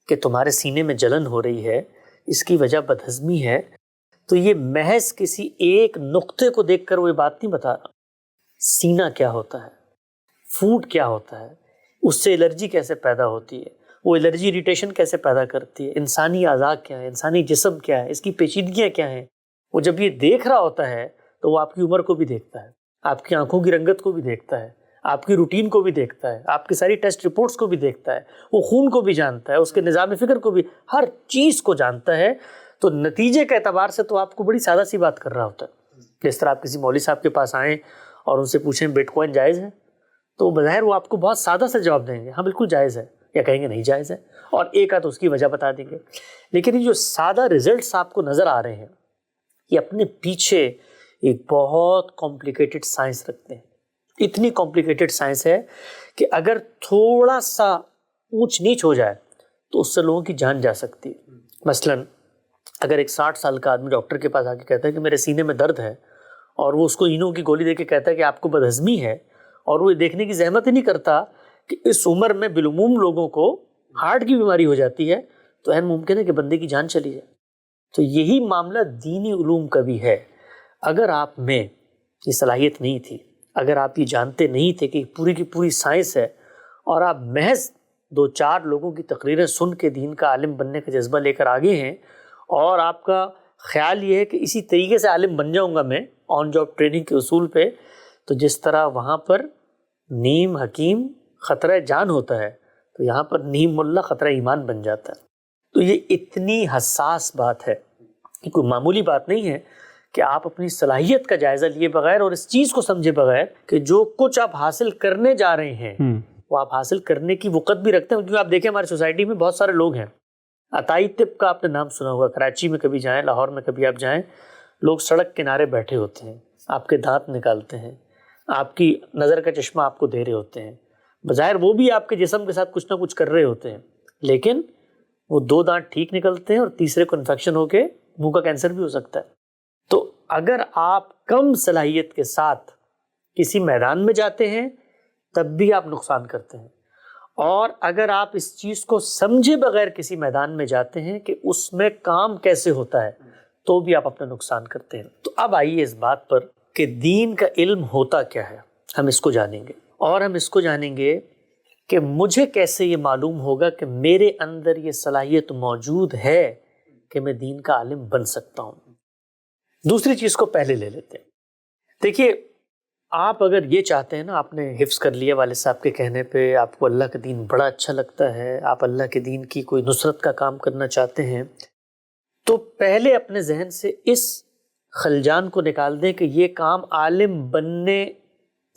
[SPEAKER 1] کہ تمہارے سینے میں جلن ہو رہی ہے، اس کی وجہ بدہضمی ہے، تو یہ محض کسی ایک نقطے کو دیکھ کر وہ یہ بات نہیں بتا رہا۔ سینہ کیا ہوتا ہے، فوڈ کیا ہوتا ہے، اس سے الرجی کیسے پیدا ہوتی ہے، وہ الرجی اریٹیشن کیسے پیدا کرتی ہے، انسانی اعضاء کیا ہے، انسانی جسم کیا ہے، اس کی پیچیدگیاں کیا ہیں، وہ جب یہ دیکھ رہا ہوتا ہے تو وہ آپ کی عمر کو بھی دیکھتا ہے، آپ کی آنکھوں کی رنگت کو بھی دیکھتا ہے، آپ کی روٹین کو بھی دیکھتا ہے، آپ کی ساری ٹیسٹ رپورٹس کو بھی دیکھتا ہے، وہ خون کو بھی جانتا ہے، اس کے نظام فکر کو بھی، ہر چیز کو جانتا ہے۔ تو نتیجے کے اعتبار سے تو آپ کو بڑی سادہ سی بات کر رہا ہوتا ہے۔ جس طرح آپ کسی مولوی صاحب کے پاس آئیں اور ان سے پوچھیں بٹ کوائن جائز ہے، تو بظاہر وہ آپ کو بہت سادہ سے جواب دیں گے، ہاں بالکل جائز ہے، یا کہیں گے نہیں جائز ہے، اور ایک آدھ اس کی وجہ بتا دیں گے۔ لیکن یہ جو سادہ ریزلٹس آپ کو نظر آ رہے ہیں یہ اپنے پیچھے ایک بہت کمپلیکیٹڈ سائنس رکھتے ہیں۔ اتنی کمپلیکیٹڈ سائنس ہے کہ اگر تھوڑا سا اونچ نیچ ہو جائے تو اس سے لوگوں کی جان جا سکتی ہے۔ مثلاً اگر ایک 60 سال کا آدمی ڈاکٹر کے پاس آ کے کہتا ہے کہ میرے سینے میں درد ہے، اور وہ اس کو اینو کی گولی دے کے کہتا ہے کہ آپ کو بدہضمی ہے، اور وہ یہ دیکھنے کی زحمت ہی نہیں کرتا کہ اس عمر میں بالعموم لوگوں کو ہارٹ کی بیماری ہو جاتی ہے، تو عین ممکن ہے کہ بندے کی جان چلی جائے۔ تو یہی معاملہ دینی علوم کا بھی ہے۔ اگر آپ میں یہ صلاحیت نہیں تھی، اگر آپ یہ جانتے نہیں تھے کہ پوری کی پوری سائنس ہے، اور آپ محض 2-4 لوگوں کی تقریریں سن کے دین کا عالم بننے کا جذبہ لے کر آگے ہیں، اور آپ کا خیال یہ ہے کہ اسی طریقے سے عالم بن جاؤں گا میں آن جاب ٹریننگ کے اصول پہ، تو جس طرح وہاں پر نیم حکیم خطرہ جان ہوتا ہے، تو یہاں پر نیم ملا خطرہ ایمان بن جاتا ہے۔ تو یہ اتنی حساس بات ہے کہ کوئی معمولی بات نہیں ہے کہ آپ اپنی صلاحیت کا جائزہ لیے بغیر اور اس چیز کو سمجھے بغیر کہ جو کچھ آپ حاصل کرنے جا رہے ہیں وہ آپ حاصل کرنے کی وقت بھی رکھتے ہیں۔ کیونکہ آپ دیکھیں ہماری سوسائٹی میں بہت سارے لوگ ہیں، عطائی طب کا آپ نے نام سنا ہوگا، کراچی میں کبھی جائیں، لاہور میں کبھی آپ جائیں، لوگ سڑک کنارے بیٹھے ہوتے ہیں، آپ کے دانت نکالتے ہیں، آپ کی نظر کا چشمہ آپ کو دے رہے ہوتے ہیں، بظاہر وہ بھی آپ کے جسم کے ساتھ کچھ نہ کچھ کر رہے ہوتے ہیں، لیکن وہ 2 دانت ٹھیک نکلتے ہیں اور تیسرے کو انفیکشن ہو کے منہ کا کینسر بھی ہو سکتا ہے۔ تو اگر آپ کم صلاحیت کے ساتھ کسی میدان میں جاتے ہیں تب بھی آپ نقصان کرتے ہیں، اور اگر آپ اس چیز کو سمجھے بغیر کسی میدان میں جاتے ہیں کہ اس میں کام کیسے ہوتا ہے تو بھی آپ اپنا نقصان کرتے ہیں۔ تو اب آئیے اس بات پر کہ دین کا علم ہوتا کیا ہے، ہم اس کو جانیں گے، اور ہم اس کو جانیں گے کہ مجھے کیسے یہ معلوم ہوگا کہ میرے اندر یہ صلاحیت موجود ہے کہ میں دین کا عالم بن سکتا ہوں۔ دوسری چیز کو پہلے لے لیتے ہیں۔ دیکھیے، آپ اگر یہ چاہتے ہیں نا، آپ نے حفظ کر لیا والد صاحب کے کہنے پہ، آپ کو اللہ کا دین بڑا اچھا لگتا ہے، آپ اللہ کے دین کی کوئی نصرت کا کام کرنا چاہتے ہیں، تو پہلے اپنے ذہن سے اس خلجان کو نکال دیں کہ یہ کام عالم بننے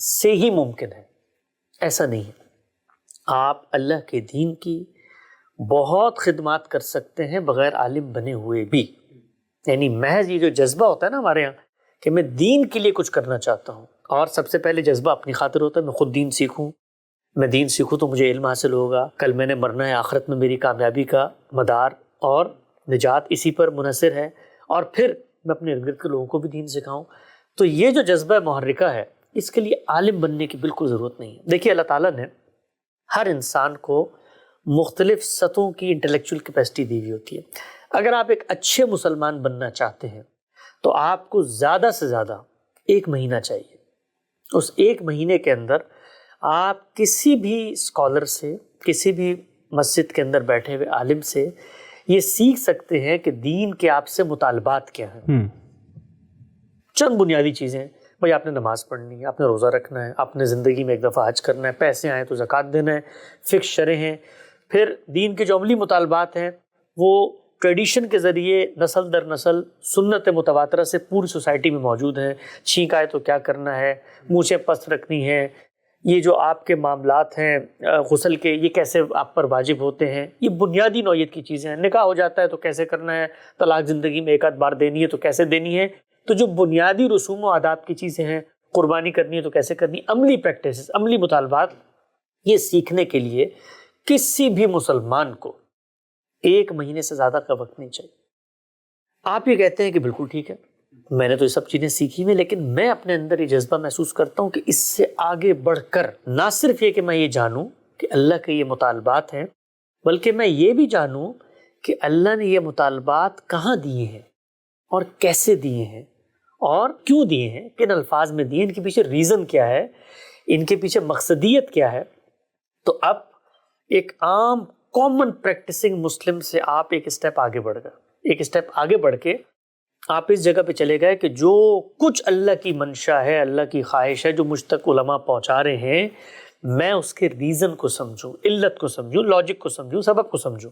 [SPEAKER 1] سے ہی ممکن ہے۔ ایسا نہیں ہے، آپ اللہ کے دین کی بہت خدمات کر سکتے ہیں بغیر عالم بنے ہوئے بھی۔ یعنی محض یہ جو جذبہ ہوتا ہے نا ہمارے یہاں کہ میں دین کے لیے کچھ کرنا چاہتا ہوں، اور سب سے پہلے جذبہ اپنی خاطر ہوتا ہے، میں خود دین سیکھوں، میں دین سیکھوں تو مجھے علم حاصل ہوگا، کل میں نے مرنا ہے، آخرت میں میری کامیابی کا مدار اور نجات اسی پر منحصر ہے، اور پھر میں اپنے ارد گرد کے لوگوں کو بھی دین سکھاؤں۔ تو یہ جو جذبہ محرکہ ہے، اس کے لیے عالم بننے کی بالکل ضرورت نہیں ہے۔ دیکھیے، اللہ تعالیٰ نے ہر انسان کو مختلف سطحوں کی انٹلیکچوئل کیپیسٹی دی ہوئی ہوتی ہے۔ اگر آپ ایک اچھے مسلمان بننا چاہتے ہیں تو آپ کو زیادہ سے زیادہ 1 مہینہ چاہیے۔ اس 1 مہینے کے اندر آپ کسی بھی اسکالر سے، کسی بھی مسجد کے اندر بیٹھے ہوئے عالم سے یہ سیکھ سکتے ہیں کہ دین کے آپ سے مطالبات کیا ہیں۔ چند بنیادی چیزیں، بھائی آپ نے نماز پڑھنی ہے، آپ نے روزہ رکھنا ہے، آپ نے زندگی میں 1 دفعہ حج کرنا ہے، پیسے آئیں تو زکوٰۃ دینا ہے، فکس شرح ہیں۔ پھر دین کے جو عملی مطالبات ہیں وہ ٹریڈیشن کے ذریعے نسل در نسل سنت متواترہ سے پوری سوسائٹی میں موجود ہیں۔ چھینک آئے تو کیا کرنا ہے، مونچھیں پست رکھنی ہے، یہ جو آپ کے معاملات ہیں غسل کے، یہ کیسے آپ پر واجب ہوتے ہیں، یہ بنیادی نوعیت کی چیزیں ہیں۔ نکاح ہو جاتا ہے تو کیسے کرنا ہے، طلاق زندگی میں 1 آدھ بار دینی ہے تو کیسے دینی ہے۔ تو جو بنیادی رسوم و آداب کی چیزیں ہیں، قربانی کرنی ہے تو کیسے کرنی، عملی پریکٹسز، عملی مطالبات، یہ سیکھنے کے لیے کسی بھی مسلمان کو 1 مہینے سے زیادہ کا وقت نہیں چاہیے۔ آپ یہ کہتے ہیں کہ بالکل ٹھیک ہے، میں نے تو یہ سب چیزیں سیکھی ہوئی، لیکن میں اپنے اندر یہ جذبہ محسوس کرتا ہوں کہ اس سے آگے بڑھ کر نہ صرف یہ کہ میں یہ جانوں کہ اللہ کے یہ مطالبات ہیں، بلکہ میں یہ بھی جانوں کہ اللہ نے یہ مطالبات کہاں دیے ہیں اور کیسے دیے ہیں اور کیوں دیے ہیں، کن الفاظ میں دیے، ان کے پیچھے ریزن کیا ہے، ان کے پیچھے مقصدیت کیا ہے۔ تو اب ایک عام کامن پریکٹسنگ مسلم سے آپ ایک اسٹیپ آگے بڑھ گئے، ایک اسٹیپ آگے بڑھ کے آپ اس جگہ پہ چلے گئے کہ جو کچھ اللہ کی منشا ہے، اللہ کی خواہش ہے، جو مجھ تک علماء پہنچا رہے ہیں، میں اس کے ریزن کو سمجھوں، علت کو سمجھوں، لاجک کو سمجھوں، سبب کو سمجھوں۔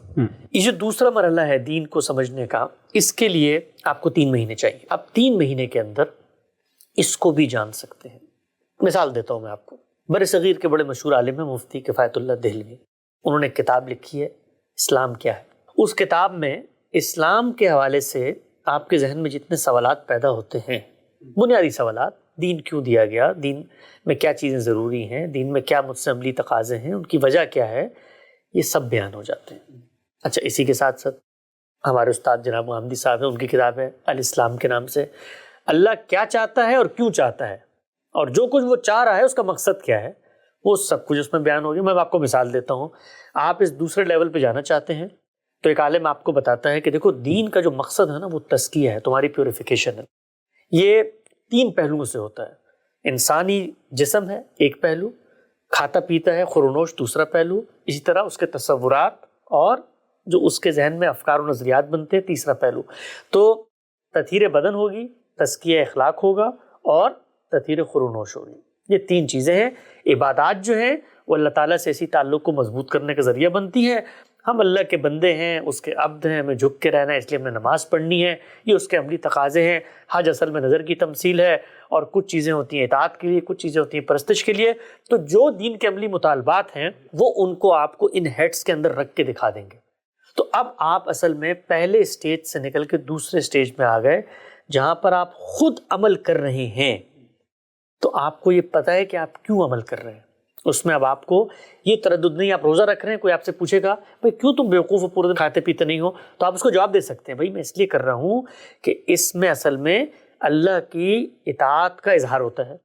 [SPEAKER 1] یہ جو دوسرا مرحلہ ہے دین کو سمجھنے کا، اس کے لیے آپ کو 3 مہینے چاہیے۔ اب 3 مہینے کے اندر اس کو بھی جان سکتے ہیں۔ مثال دیتا ہوں میں آپ کو، بر صغیر کے بڑے مشہور عالم ہیں مفتی کفایت اللہ دہلوی، انہوں نے ایک کتاب لکھی ہے اسلام کیا ہے۔ اس کتاب میں اسلام کے حوالے سے آپ کے ذہن میں جتنے سوالات پیدا ہوتے ہیں، بنیادی سوالات، دین کیوں دیا گیا، دین میں کیا چیزیں ضروری ہیں، دین میں کیا مجھ سے عملی تقاضے ہیں، ان کی وجہ کیا ہے، یہ سب بیان ہو جاتے ہیں۔ اچھا، اسی کے ساتھ ساتھ ہمارے استاد جناب غامدی صاحب ہیں، ان کی کتاب ہے الاسلام کے نام سے، اللہ کیا چاہتا ہے اور کیوں چاہتا ہے اور جو کچھ وہ چاہ رہا ہے اس کا مقصد کیا ہے، وہ سب کچھ اس میں بیان ہو گیا۔ میں آپ کو مثال دیتا ہوں، آپ اس دوسرے لیول پہ جانا چاہتے ہیں تو ایک عالم آپ کو بتاتا ہے کہ دیکھو دین کا جو مقصد ہے نا وہ تزکیہ ہے، تمہاری پیوریفیکیشن ہے۔ یہ 3 پہلوؤں سے ہوتا ہے، انسانی جسم ہے ایک پہلو، کھاتا پیتا ہے خورونوش دوسرا پہلو، اسی طرح اس کے تصورات اور جو اس کے ذہن میں افکار و نظریات بنتے ہیں تیسرا پہلو۔ تو تطہیر بدن ہوگی، تزکیہ اخلاق ہوگا اور تطہیر خورونوش ہوگی۔ یہ 3 چیزیں ہیں۔ عبادات جو ہیں وہ اللہ تعالیٰ سے اسی تعلق کو مضبوط کرنے کا ذریعہ بنتی ہیں۔ ہم اللہ کے بندے ہیں، اس کے عبد ہیں، ہمیں جھک کے رہنا ہے، اس لیے ہمیں نماز پڑھنی ہے، یہ اس کے عملی تقاضے ہیں۔ حج اصل میں نظر کی تمثیل ہے اور کچھ چیزیں ہوتی ہیں اطاعت کے لیے، کچھ چیزیں ہوتی ہیں پرستش کے لیے۔ تو جو دین کے عملی مطالبات ہیں وہ ان کو آپ کو ان ہیڈس کے اندر رکھ کے دکھا دیں گے۔ تو اب آپ اصل میں پہلے اسٹیج سے نکل کے دوسرے اسٹیج میں آ گئے جہاں پر آپ خود عمل کر رہے ہیں، تو آپ کو یہ پتہ ہے کہ آپ کیوں عمل کر رہے ہیں۔ اس میں اب آپ کو یہ تردد نہیں، آپ روزہ رکھ رہے ہیں، کوئی آپ سے پوچھے گا بھائی کیوں تم بیوقوف ہو پورے دن کھاتے پیتے نہیں ہو، تو آپ اس کو جواب دے سکتے ہیں بھائی میں اس لیے کر رہا ہوں کہ اس میں اصل میں اللہ کی اطاعت کا اظہار ہوتا ہے،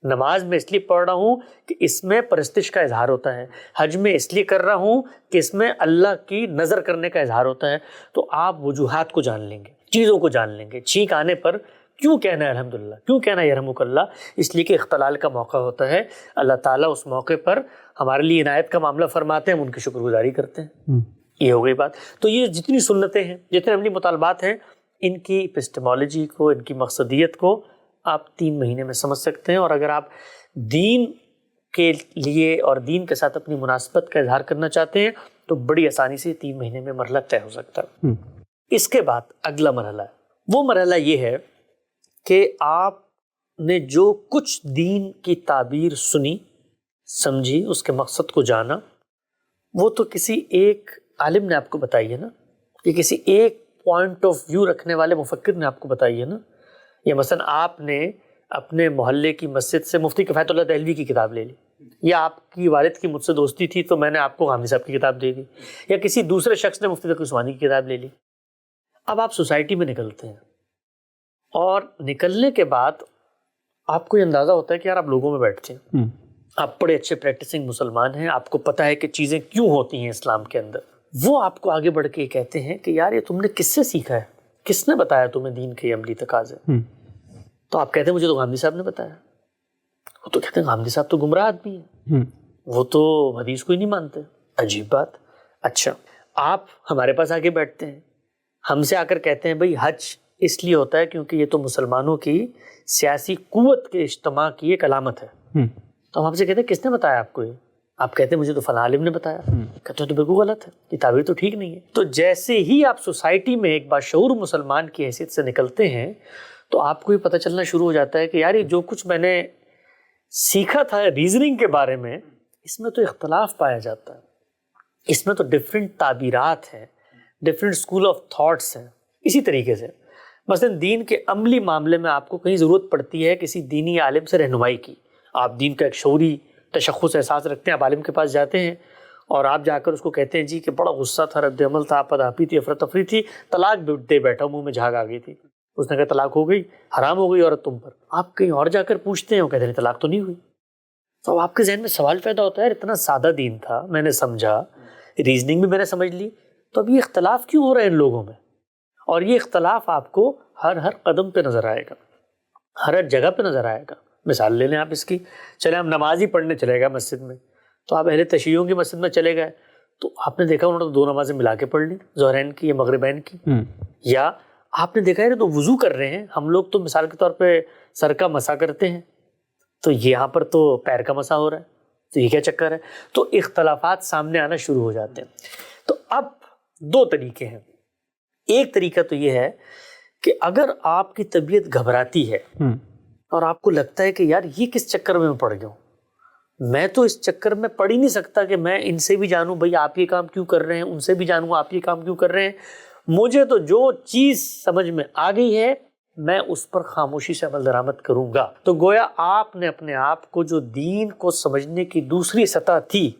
[SPEAKER 1] نماز میں اس لیے پڑھ رہا ہوں کہ اس میں پرستش کا اظہار ہوتا ہے، حج میں اس لیے کر رہا ہوں کہ اس میں اللہ کی نظر کرنے کا اظہار ہوتا ہے۔ تو آپ وجوہات کو جان لیں گے، چیزوں کو جان لیں گے، چھینک آنے پر کیوں کہنا ہے الحمدللہ، کیوں کہنا ہے یرحمک اللہ، اس لیے کہ اختلال کا موقع ہوتا ہے، اللہ تعالیٰ اس موقع پر ہمارے لیے عنایت کا معاملہ فرماتے ہیں، ہم ان کی شکر گزاری کرتے ہیں۔ یہ ہو گئی بات۔ تو یہ جتنی سنتیں ہیں، جتنے عملی مطالبات ہیں، ان کی اپسٹمالوجی کو، ان کی مقصدیت کو آپ 3 مہینے میں سمجھ سکتے ہیں۔ اور اگر آپ دین کے لیے اور دین کے ساتھ اپنی مناسبت کا اظہار کرنا چاہتے ہیں تو بڑی آسانی سے 3 مہینے میں مرحلہ طے ہو سکتا ہے۔ اس کے بعد اگلا مرحلہ ہے، وہ مرحلہ یہ ہے کہ آپ نے جو کچھ دین کی تعبیر سنی، سمجھی، اس کے مقصد کو جانا، وہ تو کسی ایک عالم نے آپ کو بتائی ہے نا، یہ کسی ایک پوائنٹ آف ویو رکھنے والے مفکر نے آپ کو بتائی ہے نا۔ یا مثلا آپ نے اپنے محلے کی مسجد سے مفتی کفایت اللہ دہلوی کی کتاب لے لی، یا آپ کی والد کی مجھ سے دوستی تھی تو میں نے آپ کو غامدی صاحب کی کتاب دے دی، یا کسی دوسرے شخص نے مفتی تقی عثمانی کی کتاب لے لی۔ اب آپ سوسائٹی میں نکلتے ہیں اور نکلنے کے بعد آپ کو یہ اندازہ ہوتا ہے کہ یار آپ لوگوں میں بیٹھتے ہیں، آپ بڑے اچھے پریکٹسنگ مسلمان ہیں، آپ کو پتہ ہے کہ چیزیں کیوں ہوتی ہیں اسلام کے اندر۔ وہ آپ کو آگے بڑھ کے یہ کہتے ہیں کہ یار یہ تم نے کس سے سیکھا ہے، کس نے بتایا تمہیں دین کے عملی تقاضے؟ تو آپ کہتے ہیں مجھے تو غامدی صاحب نے بتایا۔ وہ تو کہتے ہیں غامدی صاحب تو گمراہ آدمی ہیں، وہ تو حدیث کو ہی نہیں مانتے۔ عجیب بات۔ اچھا، آپ ہمارے پاس آگے بیٹھتے ہیں، ہم سے آ کر کہتے ہیں بھئی حج اس لیے ہوتا ہے کیونکہ یہ تو مسلمانوں کی سیاسی قوت کے اجتماع کی ایک علامت ہے۔ تو ہم آپ سے کہتے ہیں کس نے بتایا آپ کو یہ؟ آپ کہتے ہیں مجھے تو فلاں عالم نے بتایا۔ کہتے ہیں تو بالکل غلط ہے، یہ تعبیر تو ٹھیک نہیں ہے۔ تو جیسے ہی آپ سوسائٹی میں ایک باشعور مسلمان کی حیثیت سے نکلتے ہیں تو آپ کو یہ پتہ چلنا شروع ہو جاتا ہے کہ یار یہ جو کچھ میں نے سیکھا تھا ریزننگ کے بارے میں، اس میں تو اختلاف پایا جاتا ہے، اس میں تو ڈفرینٹ تعبیرات ہیں، ڈفرینٹ اسکول آف تھاٹس ہیں۔ اسی طریقے سے مثلا دین کے عملی معاملے میں آپ کو کہیں ضرورت پڑتی ہے کسی دینی عالم سے رہنمائی کی، آپ دین کا ایک شعوری تشخص احساس رکھتے ہیں، آپ عالم کے پاس جاتے ہیں اور آپ جا کر اس کو کہتے ہیں جی کہ بڑا غصہ تھا، رد عمل تھا، پداپی تھی، افراتفری تھی، طلاق دے بیٹھا، منہ میں جھاگ آ گئی تھی، اس نے کہا طلاق ہو گئی، حرام ہو گئی عورت تم پر۔ آپ کہیں اور جا کر پوچھتے ہیں، وہ کہتے ہیں طلاق تو نہیں ہوئی۔ تو آپ کے ذہن میں سوال پیدا ہوتا ہے اتنا سادہ دین تھا، میں نے سمجھا، ریزننگ بھی میں نے سمجھ لی، تو اب یہ اختلاف کیوں ہو رہا ہے ان لوگوں میں؟ اور یہ اختلاف آپ کو ہر قدم پہ نظر آئے گا، ہر جگہ پہ نظر آئے گا۔ مثال لے لیں آپ اس کی، چلیں ہم نماز ہی پڑھنے چلے گئے مسجد میں، تو آپ اہل تشیعوں کی مسجد میں چلے گئے تو آپ نے دیکھا انہوں نے 2 نمازیں ملا کے پڑھ لی، ظہرین کی یا مغربین کی۔ یا آپ نے دیکھا ہے تو وضو کر رہے ہیں، ہم لوگ تو مثال کے طور پہ سر کا مسا کرتے ہیں، تو یہاں پر تو پیر کا مسا ہو رہا ہے، تو یہ کیا چکر ہے؟ تو اختلافات سامنے آنا شروع ہو جاتے ہیں۔ تو اب 2 طریقے ہیں۔ ایک طریقہ تو یہ ہے کہ اگر آپ کی طبیعت گھبراتی ہے اور آپ کو لگتا ہے کہ یار یہ کس چکر میں پڑ گیا ہوں، میں تو اس چکر میں پڑ ہی نہیں سکتا کہ میں ان سے بھی جانوں بھئی آپ یہ کام کیوں کر رہے ہیں، ان سے بھی جانوں آپ یہ کام کیوں کر رہے ہیں، مجھے تو جو چیز سمجھ میں آ گئی ہے میں اس پر خاموشی سے عمل درآمد کروں گا۔ تو گویا آپ نے اپنے آپ کو جو دین کو سمجھنے کی دوسری سطح تھی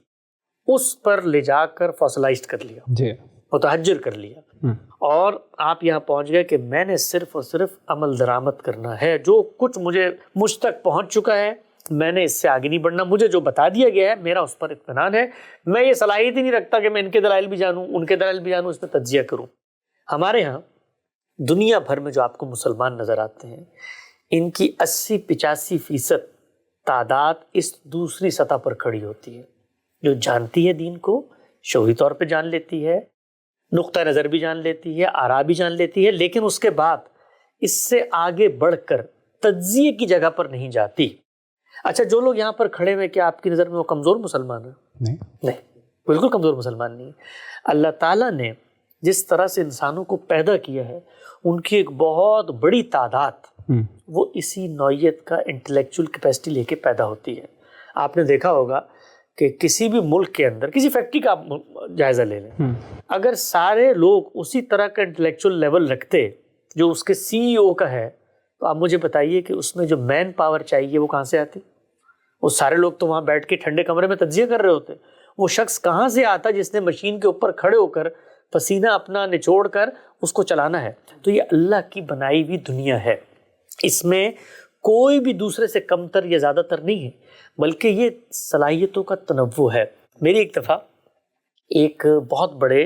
[SPEAKER 1] اس پر لے جا کر فوسلائزڈ کر لیا۔ متحجر کر لیا اور آپ یہاں پہنچ گئے کہ میں نے صرف اور صرف عمل درآمد کرنا ہے، جو کچھ مجھ تک پہنچ چکا ہے میں نے اس سے آگے نہیں بڑھنا، مجھے جو بتا دیا گیا ہے میرا اس پر اطمینان ہے، میں یہ صلاحیت ہی نہیں رکھتا کہ میں ان کے دلائل بھی جانوں ان کے دلائل بھی جانوں، اس پہ تجزیہ کروں۔ ہمارے ہاں دنیا بھر میں جو آپ کو مسلمان نظر آتے ہیں ان کی 80-85% تعداد اس دوسری سطح پر کھڑی ہوتی ہے، جو جانتی ہے دین کو، شعوری طور پہ جان لیتی ہے، نقطہ نظر بھی جان لیتی ہے، آراء بھی جان لیتی ہے، لیکن اس کے بعد اس سے آگے بڑھ کر تجزیے کی جگہ پر نہیں جاتی۔ اچھا، جو لوگ یہاں پر کھڑے ہوئے، کیا آپ کی نظر میں وہ کمزور مسلمان ہیں؟ نہیں، بالکل کمزور مسلمان نہیں۔ اللہ تعالیٰ نے جس طرح سے انسانوں کو پیدا کیا ہے ان کی ایک بہت بڑی تعداد وہ اسی نوعیت کا انٹلیکچول کیپیسٹی لے کے پیدا ہوتی ہے۔ آپ نے دیکھا ہوگا کہ کسی بھی ملک کے اندر کسی فیکٹری کا آپ جائزہ لے لیں، اگر سارے لوگ اسی طرح کا انٹلیکچول لیول رکھتے جو اس کے سی ای او کا ہے، تو آپ مجھے بتائیے کہ اس میں جو مین پاور چاہیے وہ کہاں سے آتی؟ وہ سارے لوگ تو وہاں بیٹھ کے ٹھنڈے کمرے میں تجزیہ کر رہے ہوتے، وہ شخص کہاں سے آتا جس نے مشین کے اوپر کھڑے ہو کر پسینہ اپنا نچوڑ کر اس کو چلانا ہے؟ تو یہ اللہ کی بنائی ہوئی دنیا ہے، اس میں کوئی بھی دوسرے سے کمتر یا زیادہ تر نہیں ہے، بلکہ یہ صلاحیتوں کا تنوع ہے۔ میری ایک دفعہ ایک بہت بڑے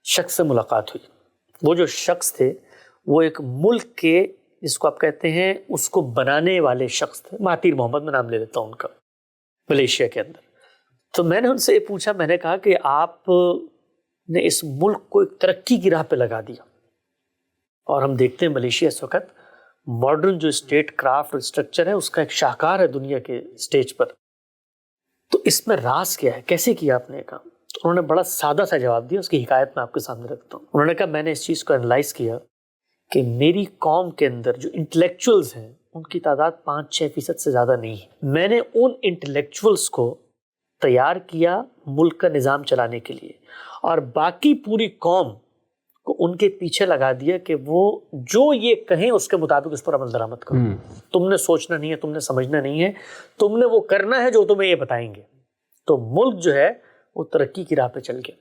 [SPEAKER 1] شخص سے ملاقات ہوئی۔ وہ جو شخص تھے وہ ایک ملک کے، جس کو آپ کہتے ہیں اس کو بنانے والے شخص تھے، مہاتیر محمد، میں نام لے لیتا ہوں ان کا، ملیشیا کے اندر۔ تو میں نے ان سے یہ پوچھا، میں نے کہا کہ آپ نے اس ملک کو ایک ترقی کی راہ پہ لگا دیا، اور ہم دیکھتے ہیں ملیشیا اس وقت ماڈرن جو اسٹیٹ کرافٹ اسٹرکچر ہے اس کا ایک شاہکار ہے دنیا کے اسٹیج پر، تو اس میں راز کیا ہے، کیسے کیا آپ نے کام؟ تو انہوں نے بڑا سادہ سا جواب دیا، اس کی حکایت میں آپ کے سامنے رکھتا ہوں۔ انہوں نے کہا میں نے اس چیز کو انالائز کیا کہ میری قوم کے اندر جو انٹلیکچولز ہیں ان کی تعداد 5-6% سے زیادہ نہیں ہے، میں نے ان انٹلیکچولز کو تیار کیا ملک کا نظام چلانے کے لیے، اور باقی پوری قوم کو ان کے پیچھے لگا دیا کہ وہ جو یہ کہیں اس کے مطابق اس پر عمل درآمد کرو۔ تم نے سوچنا نہیں ہے، تم نے سمجھنا نہیں ہے، تم نے وہ کرنا ہے جو تمہیں یہ بتائیں گے۔ تو ملک جو ہے وہ ترقی کی راہ پہ چل گیا۔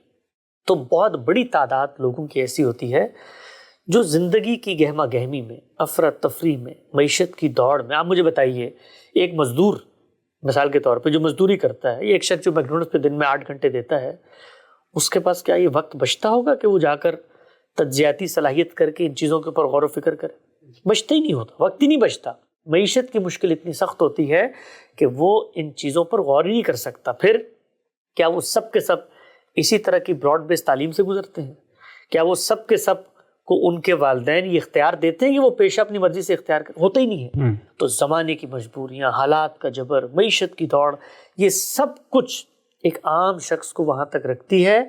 [SPEAKER 1] تو بہت بڑی تعداد لوگوں کی ایسی ہوتی ہے جو زندگی کی گہما گہمی میں، افراتفری میں، معیشت کی دوڑ میں، آپ مجھے بتائیے ایک مزدور مثال کے طور پہ جو مزدوری کرتا ہے، ایک شخص جو میکڈونلڈس پہ دن میں 8 گھنٹے دیتا ہے، اس کے پاس کیا یہ وقت بچتا ہوگا کہ وہ جا کر تجزیاتی صلاحیت کر کے ان چیزوں کے اوپر غور و فکر کرے؟ بچتا ہی نہیں ہوتا، وقت ہی نہیں بچتا۔ معیشت کی مشکل اتنی سخت ہوتی ہے کہ وہ ان چیزوں پر غور ہی نہیں کر سکتا۔ پھر کیا وہ سب کے سب اسی طرح کی براڈ بیس تعلیم سے گزرتے ہیں؟ کیا وہ سب کے سب کو ان کے والدین یہ اختیار دیتے ہیں کہ وہ پیشہ اپنی مرضی سے اختیار کریں؟ ہوتا ہی نہیں ہے۔ تو زمانے کی مجبوریاں، حالات کا جبر، معیشت کی دوڑ، یہ سب کچھ ایک عام شخص کو وہاں تک رکھتی ہے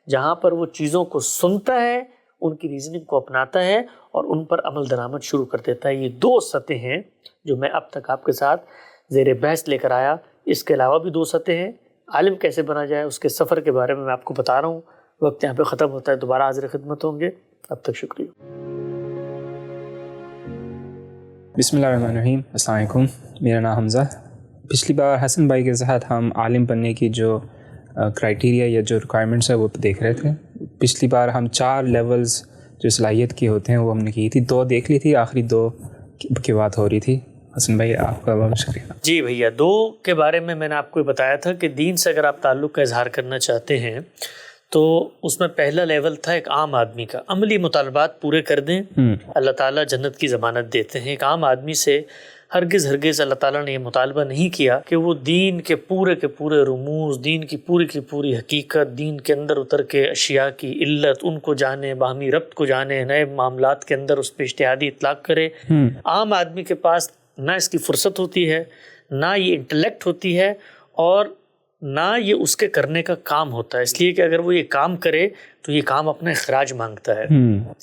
[SPEAKER 1] جہاں پر وہ چیزوں کو سنتا ہے، ان کی ریزننگ کو اپناتا ہے اور ان پر عمل درآمد شروع کر دیتا ہے۔ یہ 2 سطح ہیں جو میں اب تک آپ کے ساتھ زیر بحث لے کر آیا۔ اس کے علاوہ بھی 2 سطح ہیں۔ عالم کیسے بنا جائے اس کے سفر کے بارے میں آپ کو بتا رہا ہوں۔ وقت یہاں پہ ختم ہوتا ہے، دوبارہ حاضر خدمت ہوں گے، اب تک شکریہ۔
[SPEAKER 2] بسم اللہ الرحمن الرحیم۔ السلام علیکم، میرا نام حمزہ۔ پچھلی بار حسن بھائی کے ساتھ ہم عالم بننے کی جو کرائٹیریا یا جو ریکوائرمنٹس ہے وہ دیکھ رہے تھے۔ پچھلی بار ہم 4 لیولز جو صلاحیت کی ہوتے ہیں وہ ہم نے کی تھی، 2 دیکھ لی تھی، آخری 2 کی بات ہو رہی تھی۔ حسن بھائی آپ کا بہت شکریہ۔
[SPEAKER 1] جی بھیا، 2 کے بارے میں نے آپ کو بتایا تھا کہ دین سے اگر آپ تعلق کا اظہار کرنا چاہتے ہیں تو اس میں پہلا لیول تھا ایک عام آدمی کا، عملی مطالبات پورے کر دیں، اللہ تعالیٰ جنت کی ضمانت دیتے ہیں۔ ایک عام آدمی سے ہرگز اللہ تعالیٰ نے یہ مطالبہ نہیں کیا کہ وہ دین کے پورے رموز، دین کی پوری حقیقت، دین کے اندر اتر کے اشیاء کی علت ان کو جانے، باہمی ربط کو جانے، نئے معاملات کے اندر اس پہ اجتہادی اطلاق کرے۔ عام آدمی کے پاس نہ اس کی فرصت ہوتی ہے، نہ یہ انٹلیکٹ ہوتی ہے، اور نہ یہ اس کے کرنے کا کام ہوتا ہے، اس لیے کہ اگر وہ یہ کام کرے تو یہ کام اپنا اخراج مانگتا ہے،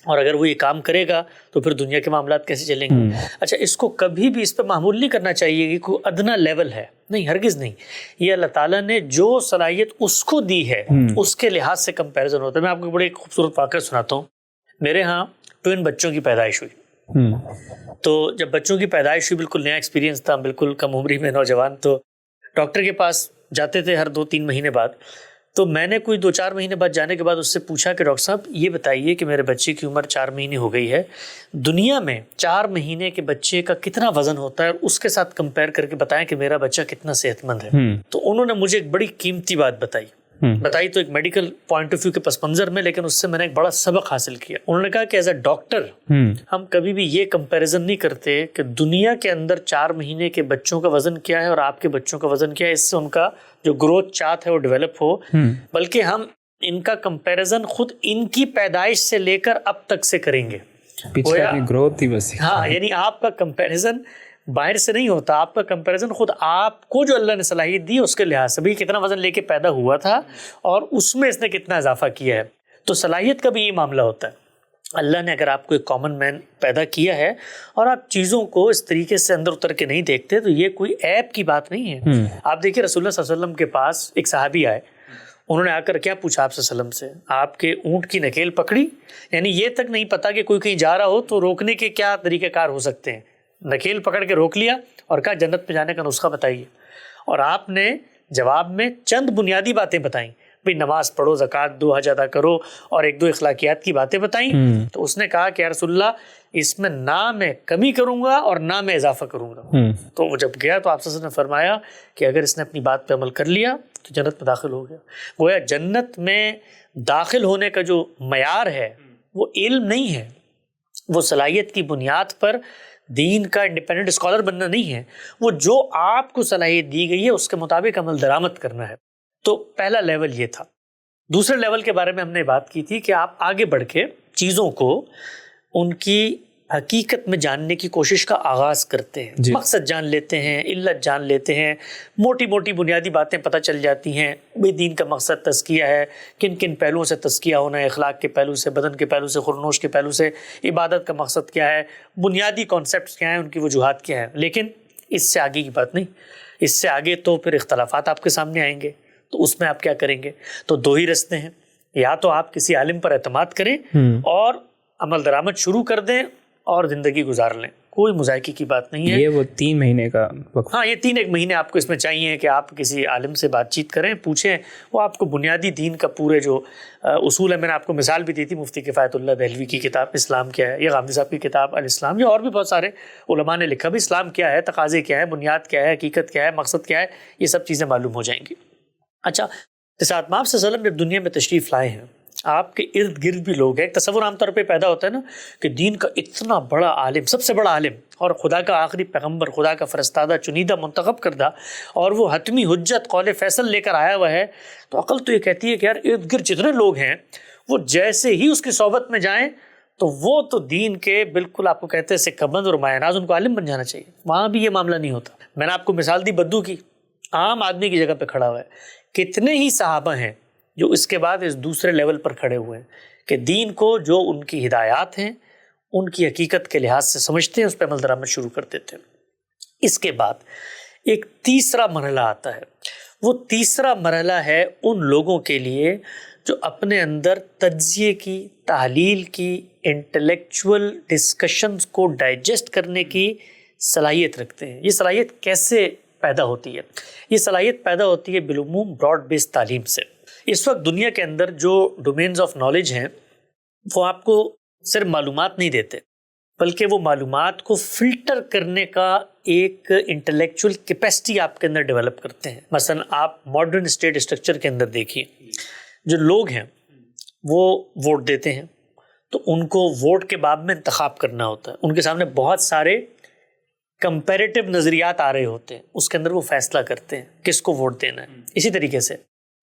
[SPEAKER 1] اور اگر وہ یہ کام کرے گا تو پھر دنیا کے معاملات کیسے چلیں گے؟ اچھا، اس کو کبھی بھی اس پہ معمول نہیں کرنا چاہیے کہ کوئی ادنا لیول ہے، نہیں، ہرگز نہیں۔ یہ اللہ تعالیٰ نے جو صلاحیت اس کو دی ہے اس کے لحاظ سے کمپیریزن ہوتا ہے۔ میں آپ کو بڑے خوبصورت واقعہ سناتا ہوں۔ میرے ہاں ٹوئن بچوں کی پیدائش ہوئی، تو جب بچوں کی پیدائش ہوئی، بالکل نیا ایکسپیرینس تھا، بالکل کم عمری میں نوجوان، تو ڈاکٹر کے پاس جاتے تھے ہر 2-3 مہینے بعد، تو میں نے کوئی 2-4 مہینے بعد جانے کے بعد اس سے پوچھا کہ ڈاکٹر صاحب یہ بتائیے کہ میرے بچے کی عمر 4 مہینے ہو گئی ہے، دنیا میں 4 مہینے کے بچے کا کتنا وزن ہوتا ہے اور اس کے ساتھ کمپیئر کر کے بتائیں کہ میرا بچہ کتنا صحت مند ہے۔ تو انہوں نے مجھے ایک بڑی قیمتی بات بتائی تو ایک میڈیکل پوائنٹ آف ویو کے پس منظر میں، لیکن اس سے میں نے ایک بڑا سبق حاصل کیا۔ انہوں نے کہا کہ ایز اے ڈاکٹر ہم کبھی بھی یہ کمپیریزن نہیں کرتے کہ دنیا کے اندر 4 مہینے کے بچوں کا وزن کیا ہے اور آپ کے بچوں کا وزن کیا ہے، اس سے ان کا جو گروتھ چارٹ ہے وہ ڈیولپ ہو، بلکہ ہم ان کا کمپیریزن خود ان کی پیدائش سے لے کر اب تک سے کریں گے۔
[SPEAKER 2] گروتھ ہی بس،
[SPEAKER 1] ہاں، یعنی آپ کا کمپیریزن باہر سے نہیں ہوتا، آپ کا کمپیریزن خود آپ کو جو اللہ نے صلاحیت دی اس کے لحاظ سے بھی کتنا وزن لے کے پیدا ہوا تھا اور اس میں اس نے کتنا اضافہ کیا ہے۔ تو صلاحیت کا بھی یہ معاملہ ہوتا ہے، اللہ نے اگر آپ کو ایک کامن مین پیدا کیا ہے اور آپ چیزوں کو اس طریقے سے اندر اتر کے نہیں دیکھتے تو یہ کوئی عیب کی بات نہیں ہے۔ آپ دیکھیے رسول اللہ صلی اللہ علیہ وسلم کے پاس ایک صحابی آئے، انہوں نے آ کر کیا پوچھا آپ صلی اللہ علیہ وسلم سے؟ آپ کے اونٹ کی نکیل پکڑی؟ یعنی یہ تک نہیں پتا کہ کوئی کہیں جا رہا ہو تو روکنے کے کیا طریقہ کار ہو سکتے ہیں، نکیل پکڑ کے روک لیا اور کہا جنت میں جانے کا نسخہ بتائیے، اور آپ نے جواب میں چند بنیادی باتیں بتائیں، بھئی نماز پڑھو، زکوٰۃ دو، حج ادا کرو، اور 1-2 اخلاقیات کی باتیں بتائیں۔ تو اس نے کہا کہ یا رسول اللہ اس میں نہ میں کمی کروں گا اور نہ میں اضافہ کروں گا۔ تو وہ جب گیا تو آپ صلی اللہ علیہ وسلم نے فرمایا کہ اگر اس نے اپنی بات پہ عمل کر لیا تو جنت میں داخل ہو گیا۔ گویا جنت میں داخل ہونے کا جو معیار ہے وہ علم نہیں ہے، وہ صلاحیت کی بنیاد پر دین کا انڈیپینڈنٹ اسکالر بننا نہیں ہے، وہ جو آپ کو صلاحیت دی گئی ہے اس کے مطابق عمل درآمد کرنا ہے۔ تو پہلا لیول یہ تھا۔ دوسرے لیول کے بارے میں ہم نے بات کی تھی کہ آپ آگے بڑھ کے چیزوں کو ان کی حقیقت میں جاننے کی کوشش کا آغاز کرتے ہیں، مقصد جان لیتے ہیں، علت جان لیتے ہیں، موٹی موٹی بنیادی باتیں پتہ چل جاتی ہیں، بے دین کا مقصد تزکیہ ہے، کن کن پہلوؤں سے تزکیہ ہونا ہے، اخلاق کے پہلو سے، بدن کے پہلو سے، خورنوش کے پہلو سے، عبادت کا مقصد کیا ہے، بنیادی کانسیپٹس کیا ہیں، ان کی وجوہات کیا ہیں۔ لیکن اس سے آگے کی بات نہیں، اس سے آگے تو پھر اختلافات آپ کے سامنے آئیں گے، تو اس میں آپ کیا کریں گے؟ تو 2 ہی رستے ہیں، یا تو آپ کسی عالم پر اعتماد کریں اور عمل درآمد شروع کر دیں اور زندگی گزار لیں، کوئی مذائقے کی بات نہیں ہے۔
[SPEAKER 2] یہ وہ 3 مہینے کا وقت،
[SPEAKER 1] ہاں، یہ 3 مہینے آپ کو اس میں چاہیے کہ آپ کسی عالم سے بات چیت کریں، پوچھیں، وہ آپ کو بنیادی دین کا پورے جو اصول ہے، میں نے آپ کو مثال بھی دی تھی مفتی کفایت اللہ دہلوی کی کتاب اسلام کیا ہے، یا غامدی صاحب کی کتاب الاسلام، یا اور بھی بہت سارے علماء نے لکھا بھی اسلام کیا ہے، تقاضے کیا ہے، بنیاد کیا ہے، حقیقت کیا ہے، مقصد کیا ہے، یہ سب چیزیں معلوم ہو جائیں گی۔ اچھا، ساتھ میں آپ صلی اللہ علیہ وسلم جب دنیا میں تشریف لائے ہیں، آپ کے ارد گرد بھی لوگ ہیں، ایک تصور عام طور پہ پیدا ہوتا ہے نا کہ دین کا اتنا بڑا عالم، سب سے بڑا عالم، اور خدا کا آخری پیغمبر، خدا کا فرستادہ، چنیدہ، منتخب کردہ، اور وہ حتمی حجت قول فیصل لے کر آیا ہوا ہے، تو عقل تو یہ کہتی ہے کہ یار ارد گرد جتنے لوگ ہیں وہ جیسے ہی اس کی صحبت میں جائیں تو وہ تو دین کے بالکل آپ کو کہتے ہیں سکہ بند اور مایہ ناز، ان کو عالم بن جانا چاہیے۔ وہاں بھی یہ معاملہ نہیں ہوتا۔ میں نے آپ کو مثال دی بدو کی، عام آدمی کی جگہ پہ کھڑا ہوا ہے، کتنے ہی صحابہ ہیں جو اس کے بعد اس دوسرے لیول پر کھڑے ہوئے ہیں کہ دین کو جو ان کی ہدایات ہیں ان کی حقیقت کے لحاظ سے سمجھتے ہیں، اس پہ عمل درآمد شروع کر دیتے ہیں۔ اس کے بعد ایک تیسرا مرحلہ آتا ہے، وہ تیسرا مرحلہ ہے ان لوگوں کے لیے جو اپنے اندر تجزیے کی، تحلیل کی، انٹلیکچول ڈسکشنز کو ڈائجسٹ کرنے کی صلاحیت رکھتے ہیں۔ یہ صلاحیت کیسے پیدا ہوتی ہے؟ یہ صلاحیت پیدا ہوتی ہے بالعموم براڈ بیس تعلیم سے۔ اس وقت دنیا کے اندر جو ڈومینز آف نالج ہیں وہ آپ کو صرف معلومات نہیں دیتے، بلکہ وہ معلومات کو فلٹر کرنے کا ایک انٹلیکچول کیپیسٹی آپ کے اندر ڈیولپ کرتے ہیں۔ مثلا آپ ماڈرن اسٹیٹ اسٹرکچر کے اندر دیکھیے، جو لوگ ہیں وہ ووٹ دیتے ہیں، تو ان کو ووٹ کے باب میں انتخاب کرنا ہوتا ہے، ان کے سامنے بہت سارے کمپیریٹیو نظریات آ رہے ہوتے ہیں، اس کے اندر وہ فیصلہ کرتے ہیں کس کو ووٹ دینا ہے۔ اسی طریقے سے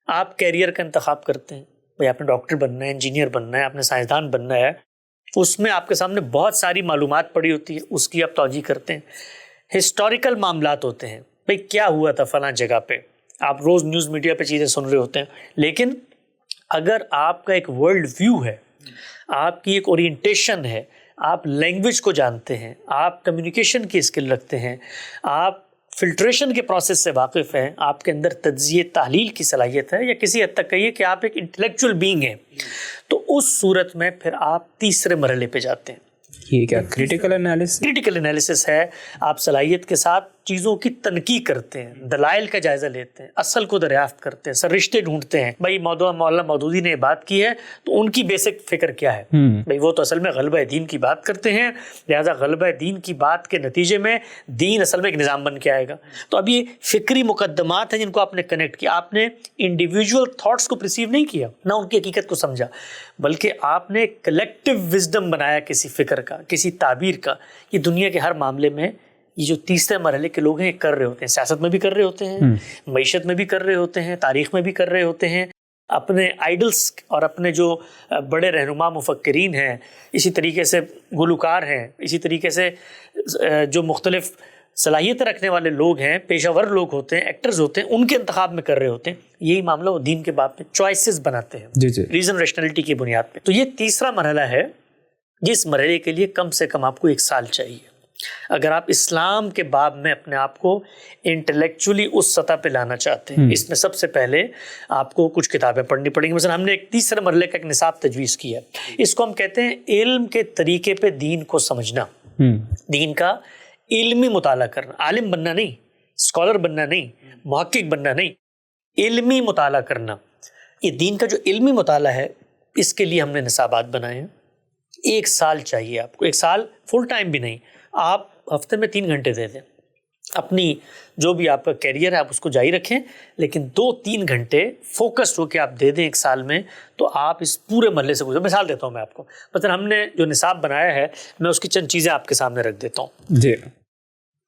[SPEAKER 1] آپ کیریئر کا انتخاب کرتے ہیں، بھئی آپ نے ڈاکٹر بننا ہے، انجینئر بننا ہے، آپ نے سائنسدان بننا ہے، اس میں آپ کے سامنے بہت ساری معلومات پڑی ہوتی ہے، اس کی آپ توجہ کرتے ہیں۔ ہسٹوریکل معاملات ہوتے ہیں، بھئی کیا ہوا تھا فلاں جگہ پہ، آپ روز نیوز میڈیا پہ چیزیں سن رہے ہوتے ہیں، لیکن اگر آپ کا ایک ورلڈ ویو ہے، آپ کی ایک اورینٹیشن ہے، آپ لینگویج کو جانتے ہیں، آپ کمیونیکیشن کی اسکل رکھتے ہیں، آپ فلٹریشن کے پروسیس سے واقف ہیں، آپ کے اندر تجزیہ تحلیل کی صلاحیت ہے، یا کسی حد تک کہیے کہ آپ ایک انٹلیکچول بینگ ہیں، تو اس صورت میں پھر آپ تیسرے مرحلے پہ جاتے ہیں۔
[SPEAKER 2] یہ کیا کریٹیکل انالیسس؟
[SPEAKER 1] کریٹیکل انالیسس ہے۔ آپ صلاحیت کے ساتھ چیزوں کی تنقیح کرتے ہیں، دلائل کا جائزہ لیتے ہیں، اصل کو دریافت کرتے ہیں، رشتے ڈھونڈتے ہیں. بھائی مولانا مودودی نے بات کی ہے تو ان کی بیسک فکر کیا ہے؟ بھائی وہ تو اصل میں غلبہ دین کی بات کرتے ہیں، لہٰذا غلبہ دین کی بات کے نتیجے میں دین اصل میں ایک نظام بن کے آئے گا. تو اب یہ فکری مقدمات ہیں جن کو آپ نے کنیکٹ کیا. آپ نے انڈیویجول تھاٹس کو پرسیو نہیں کیا، نہ ان کی حقیقت کو سمجھا، بلکہ آپ نے کلیکٹیو وزڈم بنایا کسی فکر کا، کسی تعبیر کا. یہ دنیا کے ہر معاملے میں یہ جو تیسرے مرحلے کے لوگ ہیں یہ کر رہے ہوتے ہیں. سیاست میں بھی کر رہے ہوتے ہیں، معیشت میں بھی کر رہے ہوتے ہیں، تاریخ میں بھی کر رہے ہوتے ہیں. اپنے آئیڈلس اور اپنے جو بڑے رہنما مفکرین ہیں، اسی طریقے سے گلوکار ہیں، اسی طریقے سے جو مختلف صلاحیتیں رکھنے والے لوگ ہیں، پیشہ ور لوگ ہوتے ہیں، ایکٹرز ہوتے ہیں، ان کے انتخاب میں کر رہے ہوتے ہیں. یہی معاملہ وہ دین کے باب میں چوائسز بناتے ہیں ریزن ریشنلٹی کی بنیاد پہ. تو یہ تیسرا مرحلہ ہے جس مرحلے کے لیے کم سے کم آپ کو 1 سال چاہیے اگر آپ اسلام کے باب میں اپنے آپ کو انٹلیکچولی اس سطح پہ لانا چاہتے ہیں. اس میں سب سے پہلے آپ کو کچھ کتابیں پڑھنی پڑیں گی. مثلا ہم نے ایک تیسرے مرحلے کا ایک نصاب تجویز کیا ہے، اس کو ہم کہتے ہیں علم کے طریقے پہ دین کو سمجھنا. دین کا علمی مطالعہ کرنا، عالم بننا نہیں، اسکالر بننا نہیں، محقق بننا نہیں، علمی مطالعہ کرنا. یہ دین کا جو علمی مطالعہ ہے اس کے لیے ہم نے نصابات بنائے ہیں. 1 سال چاہیے آپ کو. 1 سال فل ٹائم بھی نہیں، آپ ہفتے میں 3 گھنٹے دے دیں. اپنی جو بھی آپ کا کیریئر ہے آپ اس کو جاری رکھیں، لیکن 2-3 گھنٹے فوکسڈ ہو کے آپ دے دیں 1 سال میں، تو آپ اس پورے مرحلے سے گزریں. مثال دیتا ہوں میں آپ کو. مثلا ہم نے جو نصاب بنایا ہے میں اس کی چند چیزیں آپ کے سامنے رکھ دیتا ہوں.
[SPEAKER 2] جی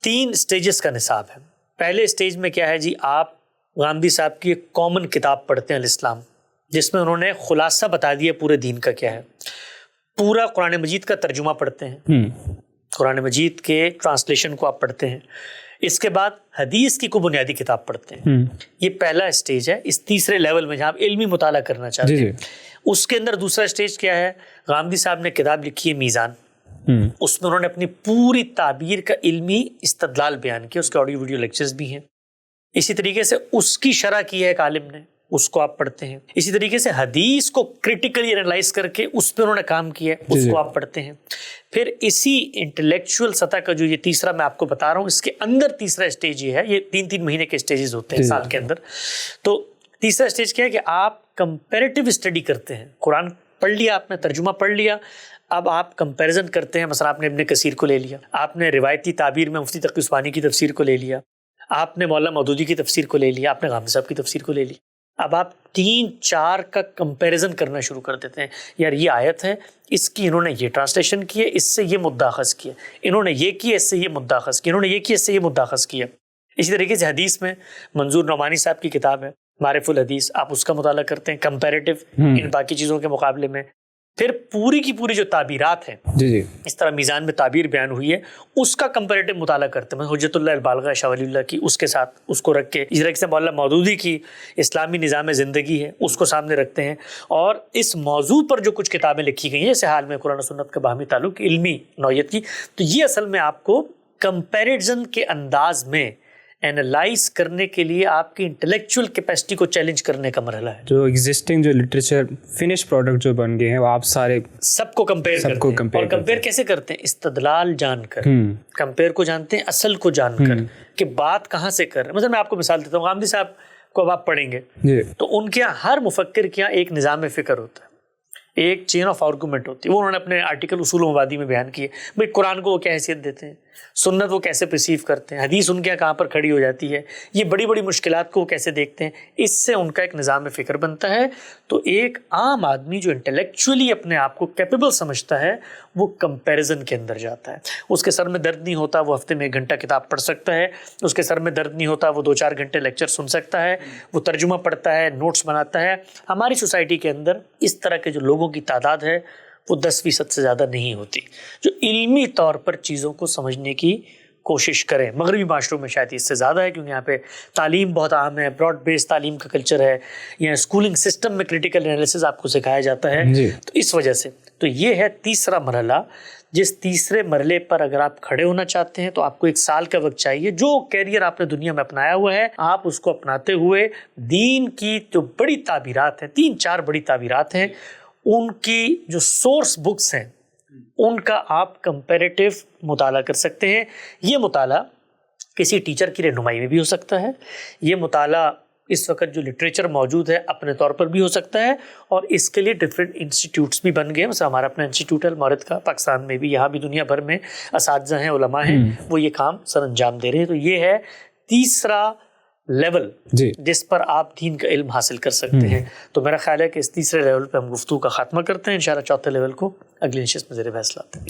[SPEAKER 1] 3 سٹیجز کا نصاب ہے. پہلے سٹیج میں کیا ہے جی، آپ غامدی صاحب کی ایک کامن کتاب پڑھتے ہیں الاسلام، جس میں انہوں نے خلاصہ بتا دیا پورے دین کا کیا ہے. پورا قرآن مجید کا ترجمہ پڑھتے ہیں، قرآن مجید کے ٹرانسلیشن کو آپ پڑھتے ہیں. اس کے بعد حدیث کی کوئی بنیادی کتاب پڑھتے ہیں. یہ پہلا سٹیج ہے اس تیسرے لیول میں جہاں آپ علمی مطالعہ کرنا چاہتے ہیں. اس کے اندر دوسرا سٹیج کیا ہے، غامدی صاحب نے کتاب لکھی ہے میزان. اس میں انہوں نے اپنی پوری تعبیر کا علمی استدلال بیان کیا، اس کے آڈیو ویڈیو لیکچرز بھی ہیں. اسی طریقے سے اس کی شرح کی ہے ایک عالم نے، اس کو آپ پڑھتے ہیں. اسی طریقے سے حدیث کو کریٹیکلی انالائز کر کے اس پہ انہوں نے کام کیا ہے، اس کو آپ پڑھتے ہیں. پھر اسی انٹلیکچوئل سطح کا جو یہ تیسرا میں آپ کو بتا رہا ہوں، اس کے اندر تیسرا سٹیج یہ ہے، یہ 3 مہینے کے سٹیجز ہوتے ہیں سال کے اندر. تو تیسرا سٹیج کیا ہے کہ آپ کمپیریٹیو اسٹڈی کرتے ہیں. قرآن پڑھ لیا آپ نے، ترجمہ پڑھ لیا، اب آپ کمپیریزن کرتے ہیں. مثلا آپ نے ابن کثیر کو لے لیا، آپ نے روایتی تعبیر میں مفتی تقی عثمانی کی تفسیر کو لے لیا، آپ نے مولانا مودودی کی تفسیر کو لے لیا، آپ نے غامدی صاحب کی تفسیر کو لے لی. اب آپ 3-4 کا کمپیریزن کرنا شروع کر دیتے ہیں. یار یہ آیت ہے، اس کی انہوں نے یہ ٹرانسلیشن کی ہے، اس سے یہ مدعا اخذ کیا، انہوں نے یہ کیا، اس سے یہ مدعا اخذ کیا، انہوں نے یہ کیا، اس سے یہ مدعا اخذ کیا. اسی طریقے سے حدیث میں منظور نعمانی صاحب کی کتاب ہے معرف الحدیث، آپ اس کا مطالعہ کرتے ہیں کمپیریٹیو ان باقی چیزوں کے مقابلے میں. پھر پوری کی پوری جو تعبیرات ہیں، اس طرح میزان میں تعبیر بیان ہوئی ہے، اس کا کمپیریٹیو مطالعہ کرتے ہیں. حجت اللہ البالغہ شاہ ولی اللہ کی، اس کے ساتھ اس کو رکھ کے، اس طریقے سے مولانا مودودی کی اسلامی نظام زندگی ہے، اس کو سامنے رکھتے ہیں. اور اس موضوع پر جو کچھ کتابیں لکھی گئی ہیں، جیسے حال میں قرآن و سنت کا باہمی تعلق علمی نوعیت کی، تو یہ اصل میں آپ کو کمپیریزن کے انداز میں اینالائز کرنے کے لیے آپ کی انٹلیکچوئل کیپیسٹی کو چیلنج کرنے کا مرحلہ ہے.
[SPEAKER 2] جو ایگزسٹنگ جو لٹریچر فنش پروڈکٹ جو بن گئے ہیں وہ آپ سارے
[SPEAKER 1] سب کو کمپیئر کرتے ہیں. اور کمپیئر کیسے کرتے ہیں؟ استدلال جان کر. کمپیئر کو جانتے ہیں اصل کو جان کر کہ بات کہاں سے کر رہے ہیں. مثلا میں آپ کو مثال دیتا ہوں، غامدی صاحب کو اب آپ پڑھیں گے تو ان کے یہاں ہر مفکر کے یہاں ایک نظام فکر ہوتا ہے، ایک چین آف آرگومنٹ ہوتی ہے. وہ انہوں نے اپنے آرٹیکل اصول و مبادی میں بیان کیے. بھائی قرآن کو وہ کیا حیثیت دیتے ہیں، سنت وہ کیسے پرسیو کرتے ہیں، حدیث ان کے یہاں کہاں پر کھڑی ہو جاتی ہے، یہ بڑی بڑی مشکلات کو وہ کیسے دیکھتے ہیں. اس سے ان کا ایک نظام فکر بنتا ہے. تو ایک عام آدمی جو انٹلیکچولی اپنے آپ کو کیپیبل سمجھتا ہے وہ کمپیریزن کے اندر جاتا ہے. اس کے سر میں درد نہیں ہوتا، وہ ہفتے میں 1 گھنٹہ کتاب پڑھ سکتا ہے. اس کے سر میں درد نہیں ہوتا، وہ 2-4 گھنٹے لیکچر سن سکتا ہے، وہ ترجمہ پڑھتا ہے، نوٹس بناتا ہے. ہماری سوسائٹی کے اندر اس طرح کے جو لوگوں کی تعداد ہے وہ 10% سے زیادہ نہیں ہوتی جو علمی طور پر چیزوں کو سمجھنے کی کوشش کریں. مغربی معاشروں میں شاید اس سے زیادہ ہے، کیونکہ یہاں پہ تعلیم بہت عام ہے، براڈ بیس تعلیم کا کلچر ہے، یا اسکولنگ سسٹم میں کریٹیکل انالیسس آپ کو سکھایا جاتا ہے. تو اس وجہ سے تو یہ ہے تیسرا مرحلہ. جس تیسرے مرحلے پر اگر آپ کھڑے ہونا چاہتے ہیں تو آپ کو 1 سال کا وقت چاہیے. جو کیریئر آپ نے دنیا میں اپنایا ہوا ہے، آپ اس کو اپناتے ہوئے دین کی جو بڑی تعبیرات ہیں، 3-4 بڑی تعبیرات ہیں، ان کی جو سورس بکس ہیں ان کا آپ کمپیریٹیو مطالعہ کر سکتے ہیں. یہ مطالعہ کسی ٹیچر کی رہنمائی میں بھی ہو سکتا ہے، یہ مطالعہ اس وقت جو لٹریچر موجود ہے اپنے طور پر بھی ہو سکتا ہے، اور اس کے لیے ڈفرینٹ انسٹیٹیوٹس بھی بن گئے. مثلا ہمارا اپنا انسٹیٹیوٹ ہے المعرض کا پاکستان میں بھی، یہاں بھی دنیا بھر میں اساتذہ ہیں، علماء ہیں، وہ یہ کام سر انجام دے رہے ہیں. تو یہ ہے تیسرا لیول جس پر آپ دین کا علم حاصل کر سکتے ہیں. تو میرا خیال ہے کہ اس تیسرے لیول پہ ہم گفتگو کا خاتمہ کرتے ہیں، انشاءاللہ چوتھے لیول کو اگلی نشست میں زیر بحث لاتے ہیں.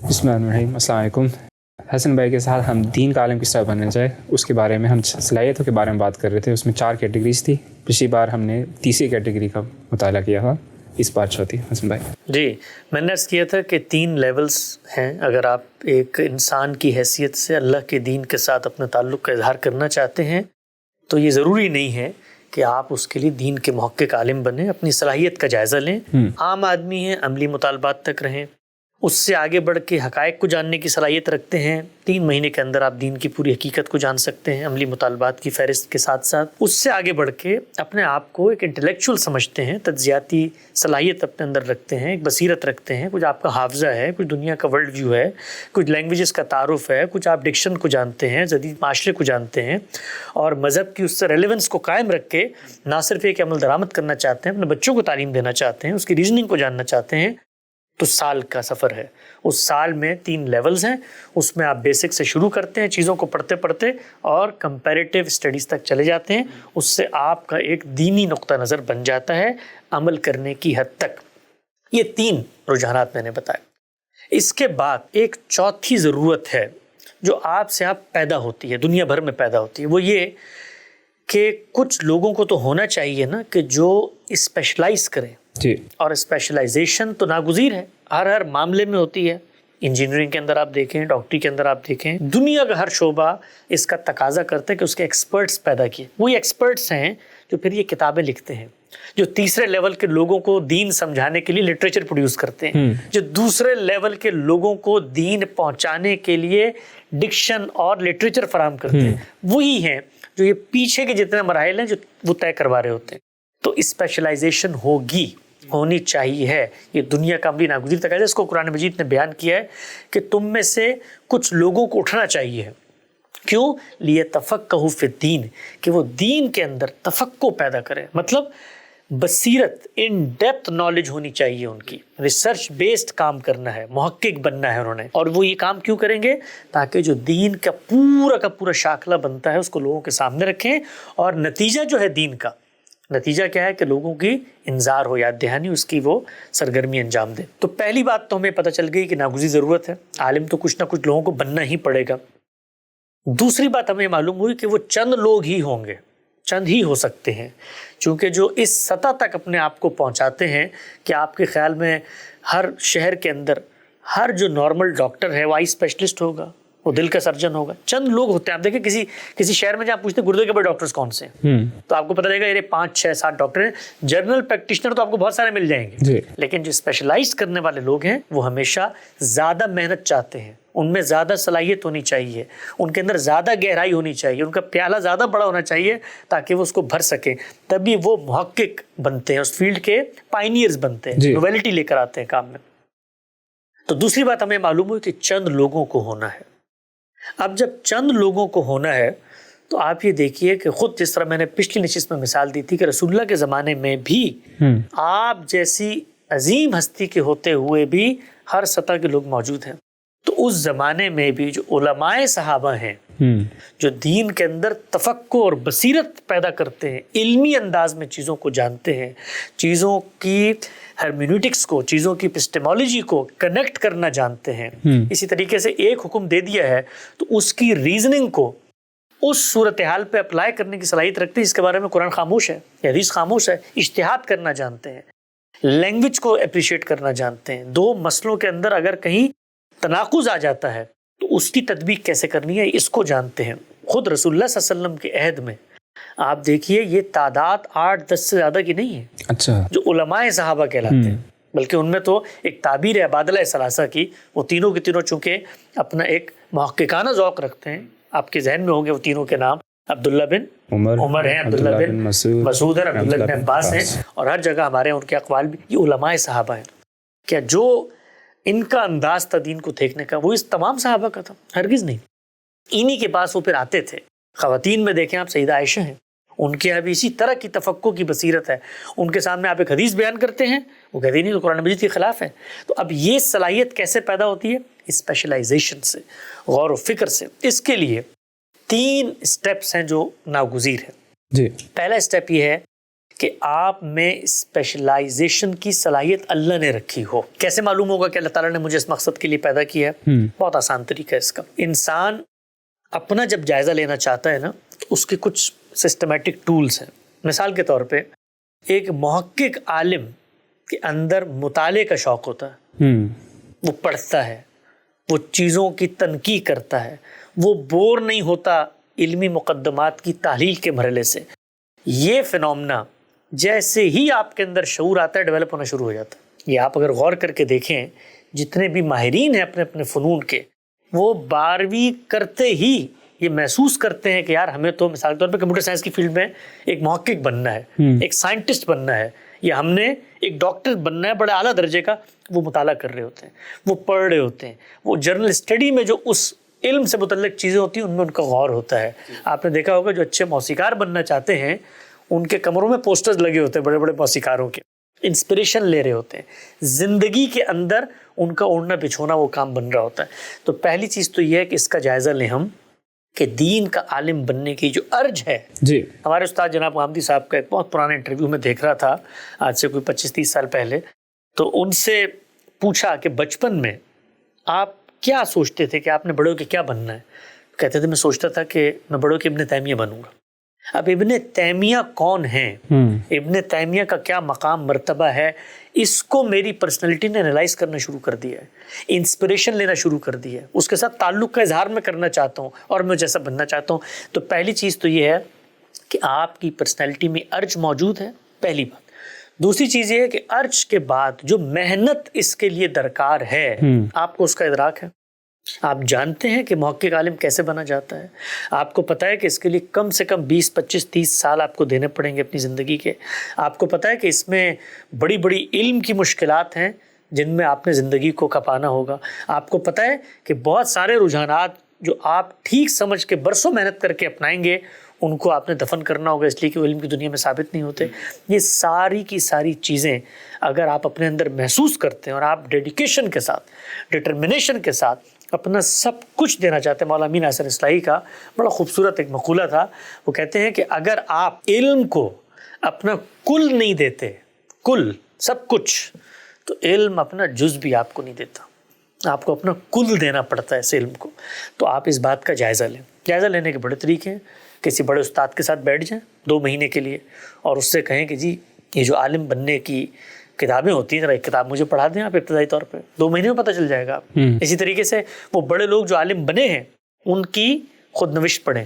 [SPEAKER 2] بسم اللہ الرحمن الرحیم. السلام علیکم. حسن بھائی کے ساتھ ہم دین کا عالم کس طرح بننا چاہے اس کے بارے میں، ہم صلاحیتوں کے بارے میں بات کر رہے تھے. اس میں 4 کیٹیگریز تھی. پچھلی بار ہم نے تیسری کیٹیگری کا مطالعہ کیا تھا، اس بار چوتھی. حسن بھائی
[SPEAKER 1] جی، میں نے عرض کیا تھا کہ 3 لیولز ہیں. اگر آپ ایک انسان کی حیثیت سے اللہ کے دین کے ساتھ اپنے تعلق کا اظہار کرنا چاہتے ہیں تو یہ ضروری نہیں ہے کہ آپ اس کے لیے دین کے محقق عالم بنیں. اپنی صلاحیت کا جائزہ لیں. عام آدمی ہیں، عملی مطالبات تک رہیں. اس سے آگے بڑھ کے حقائق کو جاننے کی صلاحیت رکھتے ہیں. 3 مہینے کے اندر آپ دین کی پوری حقیقت کو جان سکتے ہیں عملی مطالبات کی فہرست کے ساتھ ساتھ. اس سے آگے بڑھ کے اپنے آپ کو ایک انٹلیکچوئل سمجھتے ہیں، تجزیاتی صلاحیت اپنے اندر رکھتے ہیں، ایک بصیرت رکھتے ہیں. کچھ آپ کا حافظہ ہے، کچھ دنیا کا ورلڈ ویو ہے، کچھ لینگویجز کا تعارف ہے، کچھ آپ ڈکشن کو جانتے ہیں، جدید معاشرے کو جانتے ہیں، اور مذہب کی اس سے ریلیونس کو قائم رکھ کے نہ صرف ایک عمل درآمد کرنا چاہتے ہیں، اپنے بچوں کو تعلیم دینا چاہتے ہیں، اس کی ریزننگ کو جاننا چاہتے ہیں. تو سال کا سفر ہے. اس سال میں 3 لیولز ہیں. اس میں آپ بیسک سے شروع کرتے ہیں چیزوں کو پڑھتے پڑھتے اور کمپیریٹیو اسٹڈیز تک چلے جاتے ہیں. اس سے آپ کا ایک دینی نقطہ نظر بن جاتا ہے عمل کرنے کی حد تک. یہ 3 رجحانات میں نے بتائے. اس کے بعد ایک چوتھی ضرورت ہے جو آپ سے آپ پیدا ہوتی ہے، دنیا بھر میں پیدا ہوتی ہے. وہ یہ کہ کچھ لوگوں کو تو ہونا چاہیے نا کہ جو اسپیشلائز کریں.
[SPEAKER 2] جی.
[SPEAKER 1] اور اسپیشلائزیشن تو ناگزیر ہے، ہر معاملے میں ہوتی ہے. انجینئرنگ کے اندر آپ دیکھیں، ڈاکٹری کے اندر آپ دیکھیں، دنیا کا ہر شعبہ اس کا تقاضا کرتا ہے کہ اس کے ایکسپرٹس پیدا کیے. وہی ایکسپرٹس ہیں جو پھر یہ کتابیں لکھتے ہیں، جو تیسرے لیول کے لوگوں کو دین سمجھانے کے لیے لٹریچر پروڈیوس کرتے ہیں، جو دوسرے لیول کے لوگوں کو دین پہنچانے کے لیے ڈکشن اور لٹریچر فراہم کرتے ہیں. وہی ہیں جو یہ پیچھے کے جتنے مراحل ہیں جو وہ طے کروا رہے ہوتے ہیں. تو اسپیشلائزیشن ہونی چاہیے ہے. یہ دنیا کا عملی ناگزیر تقاضا ہے. اس کو قرآن مجید نے بیان کیا ہے کہ تم میں سے کچھ لوگوں کو اٹھنا چاہیے. کیوں؟ لیتفقہوا فی الدین، کہ وہ دین کے اندر تفقہ پیدا کرے. مطلب بصیرت، ان ڈیپتھ نالج ہونی چاہیے ان کی. ریسرچ بیسڈ کام کرنا ہے، محقق بننا ہے انہوں نے. اور وہ یہ کام کیوں کریں گے؟ تاکہ جو دین کا پورا شاخلہ بنتا ہے اس کو لوگوں کے سامنے رکھیں، اور نتیجہ جو ہے دین کا، نتیجہ کیا ہے کہ لوگوں کی انذار ہو، یاد دہانی، اس کی وہ سرگرمی انجام دے. تو پہلی بات تو ہمیں پتہ چل گئی کہ ناگزیر ضرورت ہے، عالم تو کچھ نہ کچھ لوگوں کو بننا ہی پڑے گا. دوسری بات ہمیں معلوم ہوئی کہ وہ چند لوگ ہی ہوں گے، چند ہی ہو سکتے ہیں، چونکہ جو اس سطح تک اپنے آپ کو پہنچاتے ہیں کہ آپ کے خیال میں ہر شہر کے اندر ہر جو نارمل ڈاکٹر ہے وہ آئی اسپیشلسٹ ہوگا، وہ دل کا سرجن ہوگا. چند لوگ ہوتے ہیں. آپ دیکھیں کسی شہر میں جہاں پوچھتے ہیں گردے کے بڑے ڈاکٹرز کون سے ہیں، تو آپ کو پتہ لگے گا یہ 5 6 7 ڈاکٹر ہیں. جنرل پریکٹیشنر تو آپ کو بہت سارے مل جائیں گے، لیکن جو اسپیشلائز کرنے والے لوگ ہیں وہ ہمیشہ زیادہ محنت چاہتے ہیں، ان میں زیادہ صلاحیت ہونی چاہیے، ان کے اندر زیادہ گہرائی ہونی چاہیے، ان کا پیالہ زیادہ بڑا ہونا چاہیے تاکہ وہ اس کو بھر سکیں. تبھی وہ محقق بنتے ہیں، اس فیلڈ کے پائنیئرز بنتے ہیں، نویلٹی لے کر آتے ہیں کام میں. تو دوسری بات ہمیں معلوم ہوئی کہ چند لوگوں کو ہونا ہے. اب جب چند لوگوں کو ہونا ہے تو آپ یہ دیکھیے کہ خود جس طرح میں نے پچھلی نشست میں مثال دی تھی کہ رسول اللہ کے زمانے میں بھی آپ جیسی عظیم ہستی کے ہوتے ہوئے بھی ہر سطح کے لوگ موجود ہیں. تو اس زمانے میں بھی جو علماء صحابہ ہیں جو دین کے اندر تفقہ اور بصیرت پیدا کرتے ہیں، علمی انداز میں چیزوں کو جانتے ہیں، چیزوں کی ہرمیونیٹکس کو، چیزوں کی اپسٹیمولوجی کو کنیکٹ کرنا جانتے ہیں. اسی طریقے سے ایک حکم دے دیا ہے تو اس کی ریزننگ کو اس صورتحال پہ اپلائی کرنے کی صلاحیت رکھتے ہیں جس کے بارے میں قرآن خاموش ہے، حدیث خاموش ہے. اجتہاد کرنا جانتے ہیں، لینگویج کو اپریشیٹ کرنا جانتے ہیں. 2 مسئلوں کے اندر اگر کہیں تناقض آ جاتا ہے تو اس کی تطبیق کیسے کرنی ہے اس کو جانتے ہیں. خود رسول اللہ صلی اللہ علیہ وسلم کے عہد میں آپ دیکھیے یہ تعداد 8-10 سے زیادہ کی نہیں ہے. اچھا. جو علماء صحابہ کہلاتے ہیں، بلکہ ان میں تو ایک تعبیر ہے عبادلہ ثلاثہ کی، وہ تینوں کے تینوں چونکہ اپنا ایک محققانہ ذوق رکھتے ہیں. آپ کے ذہن میں ہوں گے وہ تینوں کے نام، عبداللہ بن عمر ہیں، عبداللہ بن مسعود ہیں، عبداللہ بن عباس ہیں، اور ہر جگہ ہمارے ان کے اقوال بھی. یہ علماء صحابہ ہیں. کیا جو ان کا انداز تھا دین کو دیکھنے کا وہ اس تمام صحابہ کا تھا؟ ہرگز نہیں. انہی کے پاس وہ پھر آتے تھے. خواتین میں دیکھیں آپ سیدہ عائشہ ہیں, ان کے ابھی اسی طرح کی تفقہ کی بصیرت ہے. ان کے سامنے آپ ایک حدیث بیان کرتے ہیں, وہ کہتے نہیں تو قرآن مجید کے خلاف ہے. تو اب یہ صلاحیت کیسے پیدا ہوتی ہے؟ اسپیشلائزیشن سے, غور و فکر سے. اس کے لیے 3 اسٹیپس ہیں جو ناگزیر ہیں.
[SPEAKER 2] جی.
[SPEAKER 1] پہلا اسٹیپ یہ ہے کہ آپ میں اسپیشلائزیشن کی صلاحیت اللہ نے رکھی ہو. کیسے معلوم ہوگا کہ اللہ تعالیٰ نے مجھے اس مقصد کے لیے پیدا کیا ہے؟ بہت آسان طریقہ ہے اس کا. انسان اپنا جب جائزہ لینا چاہتا ہے نا, تو اس کے کچھ سسٹمیٹک ٹولز ہیں. مثال کے طور پہ ایک محقق عالم کے اندر مطالعے کا شوق ہوتا ہے, وہ پڑھتا ہے, وہ چیزوں کی تنقیح کرتا ہے, وہ بور نہیں ہوتا علمی مقدمات کی تحلیل کے مرحلے سے. یہ فنومنا جیسے ہی آپ کے اندر شعور آتا ہے ڈیولپ ہونا شروع ہو جاتا ہے. یہ آپ اگر غور کر کے دیکھیں, جتنے بھی ماہرین ہیں اپنے اپنے فنون کے, وہ 12ویں کرتے ہی یہ محسوس کرتے ہیں کہ یار ہمیں تو مثال کے طور پہ کمپیوٹر سائنس کی فیلڈ میں ایک محقق بننا ہے, ایک سائنٹسٹ بننا ہے, یا ہم نے ایک ڈاکٹر بننا ہے بڑے اعلیٰ درجے کا. وہ مطالعہ کر رہے ہوتے ہیں, وہ پڑھ رہے ہوتے ہیں, وہ جرنل اسٹڈی میں جو اس علم سے متعلق چیزیں ہوتی ہیں ان میں ان کا غور ہوتا ہے. آپ نے دیکھا ہوگا جو اچھے موسیقار بننا چاہتے ہیں ان کے کمروں میں پوسٹرز لگے ہوتے ہیں بڑے بڑے موسیقاروں کے, انسپریشن لے رہے ہوتے ہیں. زندگی کے اندر ان کا اوڑھنا بچھونا وہ کام بن رہا ہوتا ہے. تو پہلی چیز تو یہ ہے کہ اس کا جائزہ لیں ہم کہ دین کا عالم بننے کی جو ارج ہے.
[SPEAKER 2] جی.
[SPEAKER 1] ہمارے استاد جناب غامدی صاحب کا ایک بہت پرانا انٹرویو میں دیکھ رہا تھا, آج سے کوئی 25-30 سال پہلے. تو ان سے پوچھا کہ بچپن میں آپ کیا سوچتے تھے کہ آپ نے بڑے ہو کے کیا بننا ہے؟ کہتے تھے میں سوچتا تھا کہ میں بڑے ہو کے ابن تیمیہ بنوں گا. اب ابن تیمیہ کون ہیں, ابن تیمیہ کا کیا مقام مرتبہ ہے, اس کو میری پرسنالٹی نے انالائز کرنا شروع کر دیا ہے, انسپریشن لینا شروع کر دیا ہے, اس کے ساتھ تعلق کا اظہار میں کرنا چاہتا ہوں اور میں جیسا بننا چاہتا ہوں. تو پہلی چیز تو یہ ہے کہ آپ کی پرسنالٹی میں ارج موجود ہے, پہلی بات. دوسری چیز یہ ہے کہ ارج کے بعد جو محنت اس کے لیے درکار ہے آپ کو اس کا ادراک ہے. آپ جانتے ہیں کہ محقق عالم کیسے بنا جاتا ہے, آپ کو پتہ ہے کہ اس کے لیے کم سے کم 20, 25, 30 سال آپ کو دینے پڑیں گے اپنی زندگی کے. آپ کو پتہ ہے کہ اس میں بڑی بڑی علم کی مشکلات ہیں جن میں آپ نے زندگی کو کھپانا ہوگا. آپ کو پتہ ہے کہ بہت سارے رجحانات جو آپ ٹھیک سمجھ کے برسوں محنت کر کے اپنائیں گے ان کو آپ نے دفن کرنا ہوگا, اس لیے کہ وہ علم کی دنیا میں ثابت نہیں ہوتے. یہ ساری کی ساری چیزیں اگر آپ اپنے اندر محسوس کرتے ہیں اور آپ ڈیڈیکیشن کے ساتھ, ڈٹرمنیشن کے ساتھ اپنا سب کچھ دینا چاہتے ہیں. مولانا امین احسن اصلاحی کا بڑا خوبصورت ایک مقولہ تھا, وہ کہتے ہیں کہ اگر آپ علم کو اپنا کل نہیں دیتے, کل سب کچھ, تو علم اپنا جز بھی آپ کو نہیں دیتا. آپ کو اپنا کل دینا پڑتا ہے اس علم کو. تو آپ اس بات کا جائزہ لیں. جائزہ لینے کے بڑے طریقے ہیں. کسی بڑے استاد کے ساتھ بیٹھ جائیں 2 مہینے کے لیے اور اس سے کہیں کہ جی یہ جو عالم بننے کی کتابیں ہوتی ہیں ذرا ایک کتاب مجھے پڑھا دیں آپ ابتدائی طور پہ, 2 مہینے میں پتہ چل جائے گا آپ. اسی طریقے سے وہ بڑے لوگ جو عالم بنے ہیں ان کی خود نوشت پڑھیں,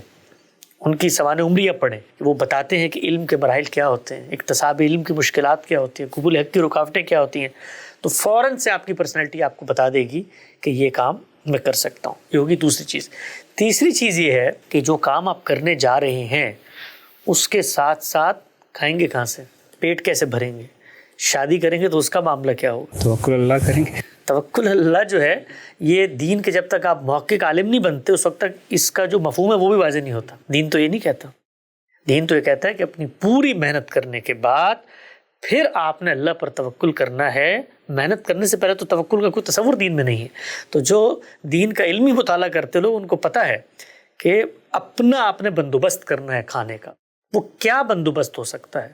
[SPEAKER 1] ان کی سوانح عمریہ پڑھیں, وہ بتاتے ہیں کہ علم کے مراحل کیا ہوتے ہیں, اکتساب علم کی مشکلات کیا ہوتی ہیں, قبول حق کی رکاوٹیں کیا ہوتی ہیں. تو فوراً سے آپ کی پرسنالٹی آپ کو بتا دے گی کہ یہ کام میں کر سکتا ہوں. یہ ہوگی دوسری چیز. تیسری چیز یہ ہے کہ جو کام آپ کرنے جا رہے ہیں اس کے ساتھ ساتھ کھائیں گے کہاں سے, پیٹ کیسے بھریں گے, شادی کریں گے تو اس کا معاملہ کیا ہوگا,
[SPEAKER 2] توکل اللہ کریں گے.
[SPEAKER 1] توکل اللہ جو ہے یہ دین کے جب تک آپ محقق عالم نہیں بنتے اس وقت تک اس کا جو مفہوم ہے وہ بھی واضح نہیں ہوتا. دین تو یہ نہیں کہتا. دین تو یہ کہتا ہے کہ اپنی پوری محنت کرنے کے بعد پھر آپ نے اللہ پر توکل کرنا ہے. محنت کرنے سے پہلے تو توکل کا کوئی تصور دین میں نہیں ہے. تو جو دین کا علمی مطالعہ کرتے لوگ ان کو پتہ ہے کہ اپنا آپ نے بندوبست کرنا ہے کھانے کا. وہ کیا بندوبست ہو سکتا ہے؟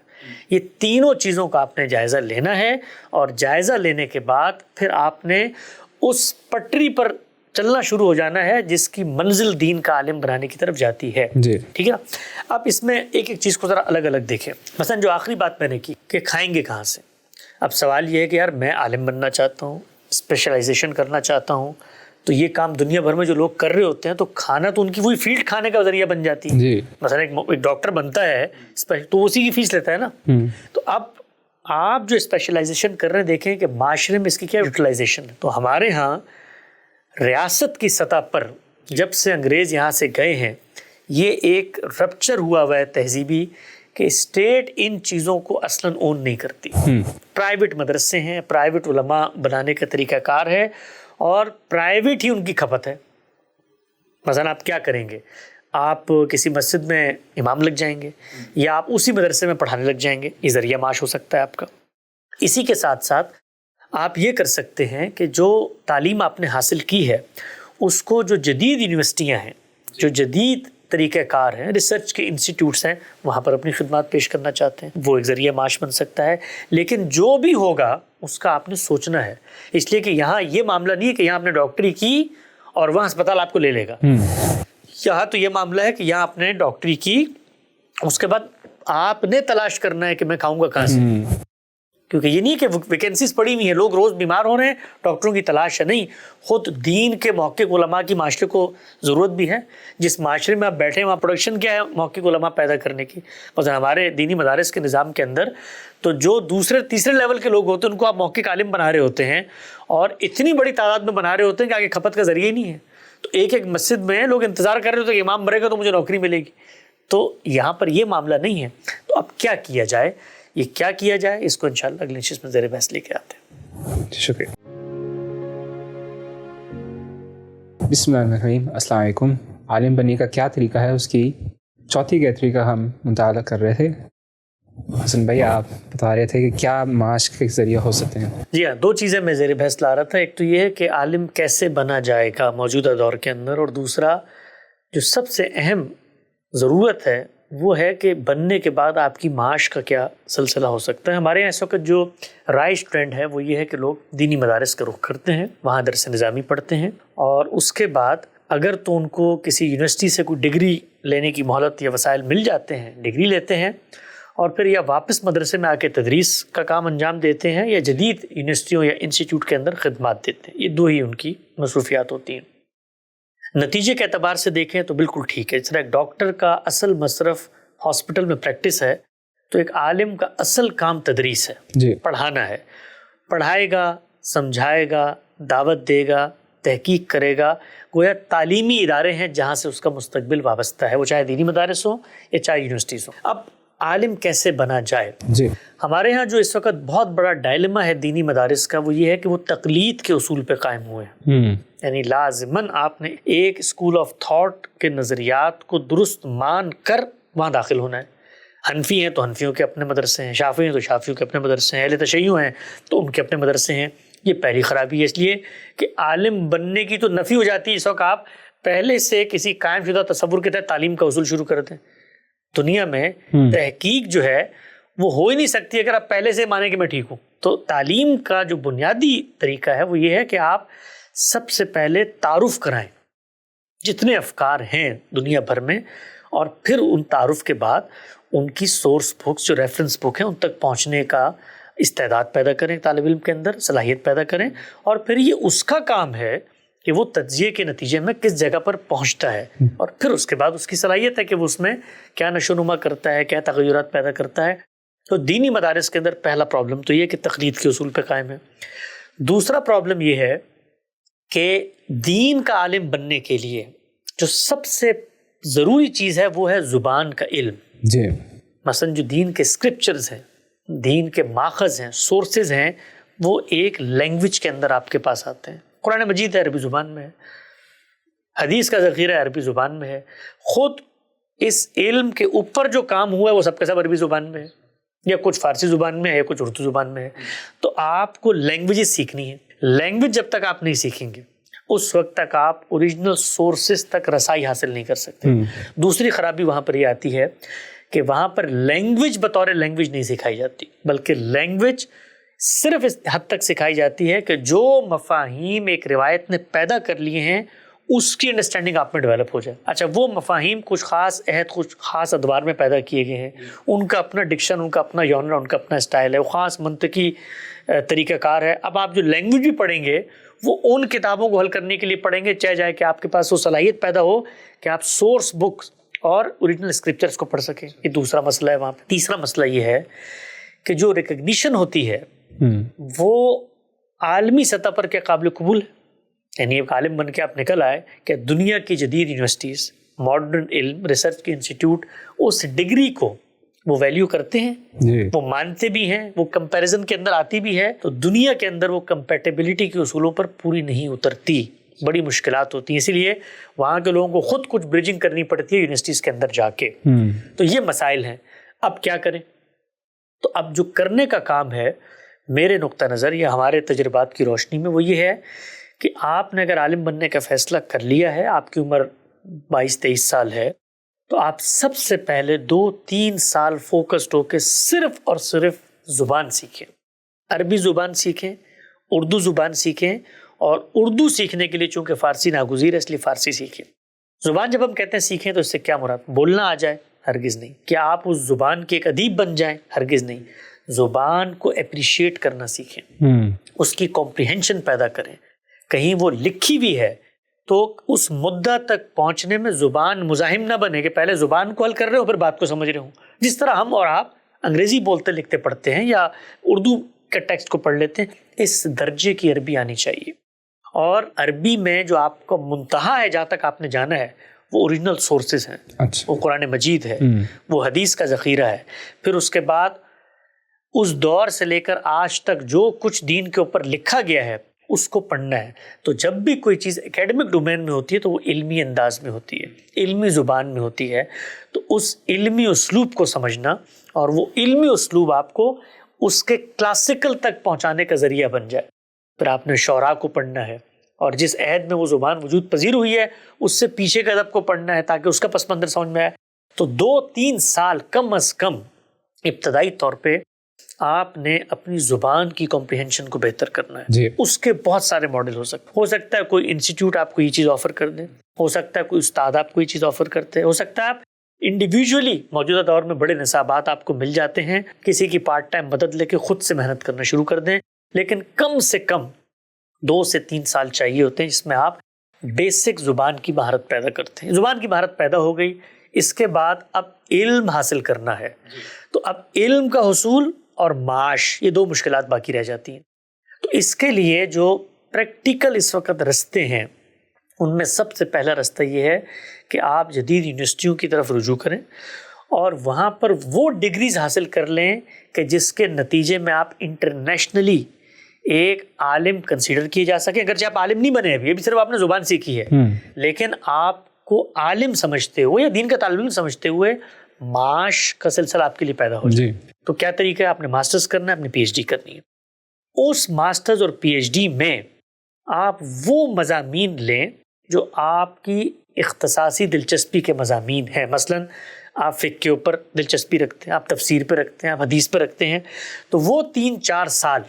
[SPEAKER 1] یہ تینوں چیزوں کا آپ نے جائزہ لینا ہے اور جائزہ لینے کے بعد پھر آپ نے اس پٹری پر چلنا شروع ہو جانا ہے جس کی منزل دین کا عالم بنانے کی طرف جاتی ہے.
[SPEAKER 2] جی
[SPEAKER 1] ٹھیک ہے نا. اب اس میں ایک ایک چیز کو ذرا الگ الگ دیکھیں. مثلا جو آخری بات میں نے کی کہ کھائیں گے کہاں سے, اب سوال یہ ہے کہ یار میں عالم بننا چاہتا ہوں, اسپیشلائزیشن کرنا چاہتا ہوں, تو یہ کام دنیا بھر میں جو لوگ کر رہے ہوتے ہیں تو کھانا تو ان کی وہی فیلڈ کھانے کا ذریعہ بن جاتی ہے.
[SPEAKER 2] جی.
[SPEAKER 1] مثلا ایک ڈاکٹر بنتا ہے تو اسی کی فیس لیتا ہے نا. تو اب آپ جو اسپیشلائزیشن کر رہے ہیں دیکھیں کہ معاشرے میں اس کی کیا یوٹیلائزیشن ہے. تو ہمارے ہاں ریاست کی سطح پر جب سے انگریز یہاں سے گئے ہیں یہ ایک رپچر ہوا ہے تہذیبی کہ اسٹیٹ ان چیزوں کو اصلاً اون نہیں کرتی. پرائیویٹ مدرسے ہیں, پرائیویٹ علماء بنانے کا طریقہ کار ہے, اور پرائیویٹ ہی ان کی کھپت ہے. مثلا آپ کیا کریں گے, آپ کسی مسجد میں امام لگ جائیں گے, یا آپ اسی مدرسے میں پڑھانے لگ جائیں گے, یہ ذریعہ معاش ہو سکتا ہے آپ کا. اسی کے ساتھ ساتھ آپ یہ کر سکتے ہیں کہ جو تعلیم آپ نے حاصل کی ہے اس کو جو جدید یونیورسٹیاں ہیں, جو جدید طریقہ کار ہیں, ریسرچ کے انسٹیٹیوٹس ہیں, وہاں پر اپنی خدمات پیش کرنا چاہتے ہیں, وہ ایک ذریعہ معاش بن سکتا ہے. لیکن جو بھی ہوگا اس کا آپ نے سوچنا ہے, اس لیے کہ یہاں یہ معاملہ نہیں ہے کہ یہاں آپ نے ڈاکٹری کی اور وہاں اسپتال آپ کو لے لے گا. یہاں تو یہ معاملہ ہے کہ یہاں آپ نے ڈاکٹری کی, اس کے بعد آپ نے تلاش کرنا ہے کہ میں کھاؤں گا کہاں سے, کیونکہ یہ نہیں کہ ویکینسیز پڑی ہوئی ہیں, لوگ روز بیمار ہو رہے ہیں, ڈاکٹروں کی تلاش ہے. نہیں, خود دین کے محقق علماء کی معاشرے کو ضرورت بھی ہے. جس معاشرے میں آپ بیٹھے ہیں وہاں پروڈکشن کیا ہے محقق علماء پیدا کرنے کی. مثلا ہمارے دینی مدارس کے نظام کے اندر تو جو دوسرے تیسرے لیول کے لوگ ہوتے ہیں ان کو آپ محقق عالم بنا رہے ہوتے ہیں, اور اتنی بڑی تعداد میں بنا رہے ہوتے ہیں کہ آگے کھپت کا ذریعہ ہی نہیں ہے. تو ایک ایک مسجد میں لوگ انتظار کر رہے ہوتے ہیں کہ امام مرے گا تو مجھے نوکری ملے گی. تو یہاں پر یہ معاملہ نہیں ہے. تو اب کیا کیا جائے, یہ کیا کیا جائے, اس کو انشاءاللہ اگلی نشست میں زیر بحث لے کے آتے ہیں.
[SPEAKER 2] شکریہ. بسم اللہ الرحمن الرحیم. السلام علیکم. عالم بننے کا کیا طریقہ ہے, اس کی چوتھی کیٹری کا ہم مطالعہ کر رہے تھے. حسن بھائی آپ بتا رہے تھے کہ کیا معاش کے ذریعہ ہو سکتے ہیں.
[SPEAKER 1] جی ہاں, دو چیزیں میں زیر بحث لا رہا تھا. ایک تو یہ ہے کہ عالم کیسے بنا جائے گا موجودہ دور کے اندر, اور دوسرا جو سب سے اہم ضرورت ہے وہ ہے کہ بننے کے بعد آپ کی معاش کا کیا سلسلہ ہو سکتا ہے. ہمارے یہاں اس وقت جو رائج ٹرینڈ ہے وہ یہ ہے کہ لوگ دینی مدارس کا رخ کرتے ہیں, وہاں درس نظامی پڑھتے ہیں, اور اس کے بعد اگر تو ان کو کسی یونیورسٹی سے کوئی ڈگری لینے کی مہلت یا وسائل مل جاتے ہیں, ڈگری لیتے ہیں, اور پھر یا واپس مدرسے میں آ کے تدریس کا کام انجام دیتے ہیں, یا جدید یونیورسٹیوں یا انسٹیٹیوٹ کے اندر خدمات دیتے ہیں. یہ دو ہی ان کی مصروفیات ہوتی ہیں. نتیجے کے اعتبار سے دیکھیں تو بالکل ٹھیک ہے. اس طرح ایک ڈاکٹر کا اصل مصرف ہاسپٹل میں پریکٹس ہے, تو ایک عالم کا اصل کام تدریس ہے,
[SPEAKER 2] جی,
[SPEAKER 1] پڑھانا ہے. پڑھائے گا, سمجھائے گا, دعوت دے گا, تحقیق کرے گا. گویا تعلیمی ادارے ہیں جہاں سے اس کا مستقبل وابستہ ہے, وہ چاہے دینی مدارس ہوں یا چاہے یونیورسٹیز ہوں. اب عالم کیسے بنا جائے,
[SPEAKER 2] جی,
[SPEAKER 1] ہمارے ہاں جو اس وقت بہت بڑا ڈائلما ہے دینی مدارس کا, وہ یہ ہے کہ وہ تقلید کے اصول پہ قائم ہوئے ہیں. یعنی لازماً آپ نے ایک اسکول آف تھاٹ کے نظریات کو درست مان کر وہاں داخل ہونا ہے. حنفی ہیں تو حنفیوں کے اپنے مدرسے ہیں, شافعی ہیں تو شافعیوں کے اپنے مدرسے ہیں, اہل تشیع ہیں تو ان کے اپنے مدرسے ہیں. یہ پہلی خرابی ہے, اس لیے کہ عالم بننے کی تو نفی ہو جاتی ہے اس وقت آپ پہلے سے کسی قائم شدہ تصور کے تحت تعلیم کا اصول شروع کرتے ہیں. دنیا میں تحقیق جو ہے وہ ہو ہی نہیں سکتی اگر آپ پہلے سے مانیں کہ میں ٹھیک ہوں. تو تعلیم کا جو بنیادی طریقہ ہے وہ یہ ہے کہ آپ سب سے پہلے تعارف کرائیں جتنے افکار ہیں دنیا بھر میں, اور پھر ان تعارف کے بعد ان کی سورس بکس جو ریفرنس بک ہیں ان تک پہنچنے کا استعداد پیدا کریں, طالب علم کے اندر صلاحیت پیدا کریں, اور پھر یہ اس کا کام ہے کہ وہ تجزیے کے نتیجے میں کس جگہ پر پہنچتا ہے, اور پھر اس کے بعد اس کی صلاحیت ہے کہ وہ اس میں کیا نشو نما کرتا ہے, کیا تغیرات پیدا کرتا ہے. تو دینی مدارس کے اندر پہلا پرابلم تو یہ کہ تقلید کے اصول پہ قائم ہے. دوسرا پرابلم یہ ہے کہ دین کا عالم بننے کے لیے جو سب سے ضروری چیز ہے وہ ہے زبان کا علم.
[SPEAKER 2] جی,
[SPEAKER 1] مثلا جو دین کے اسکرپچرز ہیں, دین کے ماخذ ہیں, سورسز ہیں, وہ ایک لینگویج کے اندر آپ کے پاس آتے ہیں. قرآن مجید ہے عربی زبان میں ہے, حدیث کا ذخیرہ عربی زبان میں ہے, خود اس علم کے اوپر جو کام ہوا ہے وہ سب کا سب عربی زبان میں ہے, یا کچھ فارسی زبان میں ہے یا کچھ اردو زبان میں ہے. تو آپ کو لینگویجز سیکھنی ہے. لینگویج جب تک آپ نہیں سیکھیں گے اس وقت تک آپ اوریجنل سورسز تک رسائی حاصل نہیں کر سکتے. دوسری خرابی وہاں پر یہ آتی ہے کہ وہاں پر لینگویج بطور لینگویج نہیں سکھائی جاتی, بلکہ لینگویج صرف اس حد تک سکھائی جاتی ہے کہ جو مفاہیم ایک روایت نے پیدا کر لیے ہیں اس کی انڈرسٹینڈنگ آپ میں ڈیولپ ہو جائے. اچھا, وہ مفاہیم کچھ خاص عہد کچھ خاص ادوار میں پیدا کیے گئے ہیں, ان کا اپنا ڈکشن, ان کا اپنا جانرا, ان کا اپنا اسٹائل ہے, وہ خاص منطقی طریقہ کار ہے. اب آپ جو لینگویج بھی پڑھیں گے وہ ان کتابوں کو حل کرنے کے لیے پڑھیں گے, چاہے جائے کہ آپ کے پاس وہ صلاحیت پیدا ہو کہ آپ سورس بکس اور اوریجنل اسکرپچرز کو پڑھ سکیں. یہ دوسرا مسئلہ ہے وہاں پہ. تیسرا مسئلہ یہ ہے کہ جو ریکگنیشن ہوتی ہے وہ عالمی سطح پر کیا قابل قبول ہے. یعنی ایک عالم بن کے آپ نکل آئے کہ دنیا کی جدید یونیورسٹیز, ماڈرن علم ریسرچ کے انسٹیٹیوٹ اس ڈگری کو وہ ویلیو کرتے ہیں
[SPEAKER 2] جی.
[SPEAKER 1] وہ مانتے بھی ہیں, وہ کمپیریزن کے اندر آتی بھی ہے, تو دنیا کے اندر وہ کمپیٹیبلٹی کے اصولوں پر پوری نہیں اترتی, بڑی مشکلات ہوتی ہیں. اسی لیے وہاں کے لوگوں کو خود کچھ بریجنگ کرنی پڑتی ہے یونیورسٹیز کے اندر جا کے. تو یہ مسائل ہیں. اب کیا کریں؟ تو اب جو کرنے کا کام ہے میرے نقطہ نظر یا ہمارے تجربات کی روشنی میں وہ یہ ہے کہ آپ نے اگر عالم بننے کا فیصلہ کر لیا ہے, آپ کی عمر 22-23 سال ہے, تو آپ سب سے پہلے 2-3 سال فوکسڈ ہو کے صرف اور صرف زبان سیکھیں. عربی زبان سیکھیں, اردو زبان سیکھیں, اور اردو سیکھنے کے لیے چونکہ فارسی ناگزیر ہے اس لیے فارسی سیکھیں. زبان جب ہم کہتے ہیں سیکھیں تو اس سے کیا مراد؟ بولنا آ جائے؟ ہرگز نہیں. کیا آپ اس زبان کے ایک ادیب بن جائیں؟ ہرگز نہیں. زبان کو اپریشیٹ کرنا سیکھیں, اس کی کمپریہنشن پیدا کریں. کہیں وہ لکھی بھی ہے تو اس مدعا تک پہنچنے میں زبان مزاحم نہ بنے کہ پہلے زبان کو حل کر رہے ہو پھر بات کو سمجھ رہے ہوں. جس طرح ہم اور آپ انگریزی بولتے لکھتے پڑھتے ہیں یا اردو کے ٹیکسٹ کو پڑھ لیتے ہیں, اس درجے کی عربی آنی چاہیے. اور عربی میں جو آپ کا منتہا ہے جہاں تک آپ نے جانا ہے وہ اوریجنل سورسز ہیں.
[SPEAKER 2] اچھا.
[SPEAKER 1] وہ قرآن مجید ہے, وہ حدیث کا ذخیرہ ہے. پھر اس کے بعد اس دور سے لے کر آج تک جو کچھ دین کے اوپر لکھا گیا ہے اس کو پڑھنا ہے. تو جب بھی کوئی چیز اکیڈمک ڈومین میں ہوتی ہے تو وہ علمی انداز میں ہوتی ہے, علمی زبان میں ہوتی ہے. تو اس علمی اسلوب کو سمجھنا اور وہ علمی اسلوب آپ کو اس کے کلاسیکل تک پہنچانے کا ذریعہ بن جائے. پھر آپ نے شعراء کو پڑھنا ہے اور جس عہد میں وہ زبان وجود پذیر ہوئی ہے اس سے پیچھے کے ادب کو پڑھنا ہے تاکہ اس کا پس منظر سمجھ میں آئے. تو 2-3 سال کم از کم ابتدائی طور پہ آپ نے اپنی زبان کی کمپریہنشن کو بہتر کرنا ہے.
[SPEAKER 2] جی.
[SPEAKER 1] اس کے بہت سارے ماڈل ہو سکتا ہے کوئی انسٹیٹیوٹ آپ کو یہ چیز آفر کر دے, ہو سکتا ہے کوئی استاد آپ کو یہ چیز آفر کرتے, ہو سکتا ہے آپ انڈیویجولی موجودہ دور میں بڑے نصابات آپ کو مل جاتے ہیں, کسی کی پارٹ ٹائم مدد لے کے خود سے محنت کرنا شروع کر دیں. لیکن کم سے کم 2 سے 3 سال چاہیے ہوتے ہیں جس میں آپ بیسک زبان کی مہارت پیدا کرتے ہیں. زبان کی مہارت پیدا ہو گئی, اس کے بعد اب علم حاصل کرنا ہے. تو اب علم کا حصول اور معاش یہ 2 مشکلات باقی رہ جاتی ہیں. تو اس کے لیے جو پریکٹیکل اس وقت رستے ہیں ان میں سب سے پہلا رستہ یہ ہے کہ آپ جدید یونیورسٹیوں کی طرف رجوع کریں اور وہاں پر وہ ڈگریز حاصل کر لیں کہ جس کے نتیجے میں آپ انٹرنیشنلی ایک عالم کنسیڈر کیے جا سکیں. اگرچہ آپ عالم نہیں بنے ابھی صرف آپ نے زبان سیکھی ہے, لیکن آپ کو عالم سمجھتے ہوئے یا دین کا طالب علم سمجھتے ہوئے معاش کا سلسلہ آپ کے لیے پیدا ہو جائے. تو کیا طریقہ ہے؟ آپ نے ماسٹرز کرنا ہے, اپنی پی ایچ ڈی کرنی ہے. اس ماسٹرز اور پی ایچ ڈی میں آپ وہ مضامین لیں جو آپ کی اختصاصی دلچسپی کے مضامین ہیں. مثلاً آپ فقہ کے اوپر دلچسپی رکھتے ہیں, آپ تفسیر پہ رکھتے ہیں, آپ حدیث پہ رکھتے ہیں, تو وہ 3-4 سال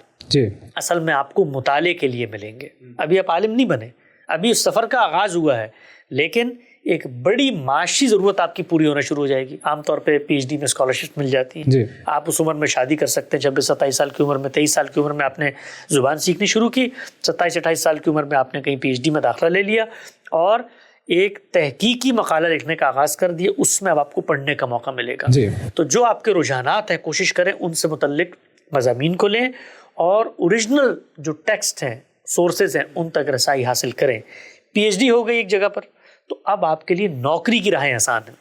[SPEAKER 1] اصل میں آپ کو مطالعے کے لیے ملیں گے. ابھی آپ عالم نہیں بنے, ابھی اس سفر کا آغاز ہوا ہے, لیکن ایک بڑی معاشی ضرورت آپ کی پوری ہونا شروع ہو جائے گی. عام طور پہ پی ایچ ڈی میں اسکالرشپ مل جاتی ہیں. آپ اس عمر میں شادی کر سکتے ہیں, 26-27 سال کی عمر میں, 23 سال کی عمر میں آپ نے زبان سیکھنی شروع کی, 27-28 سال کی عمر میں آپ نے کہیں پی ایچ ڈی میں داخلہ لے لیا اور ایک تحقیقی مقالہ لکھنے کا آغاز کر دیا. اس میں اب آپ کو پڑھنے کا موقع ملے گا. تو جو آپ کے رجحانات ہیں کوشش کریں ان سے متعلق مضامین کو لیں اور اوریجنل جو ٹیکسٹ ہیں, سورسز ہیں, ان تک رسائی حاصل کریں. پی ایچ ڈی ہو گئی ایک جگہ پر, تو اب آپ کے لیے نوکری کی راہیں آسان ہیں.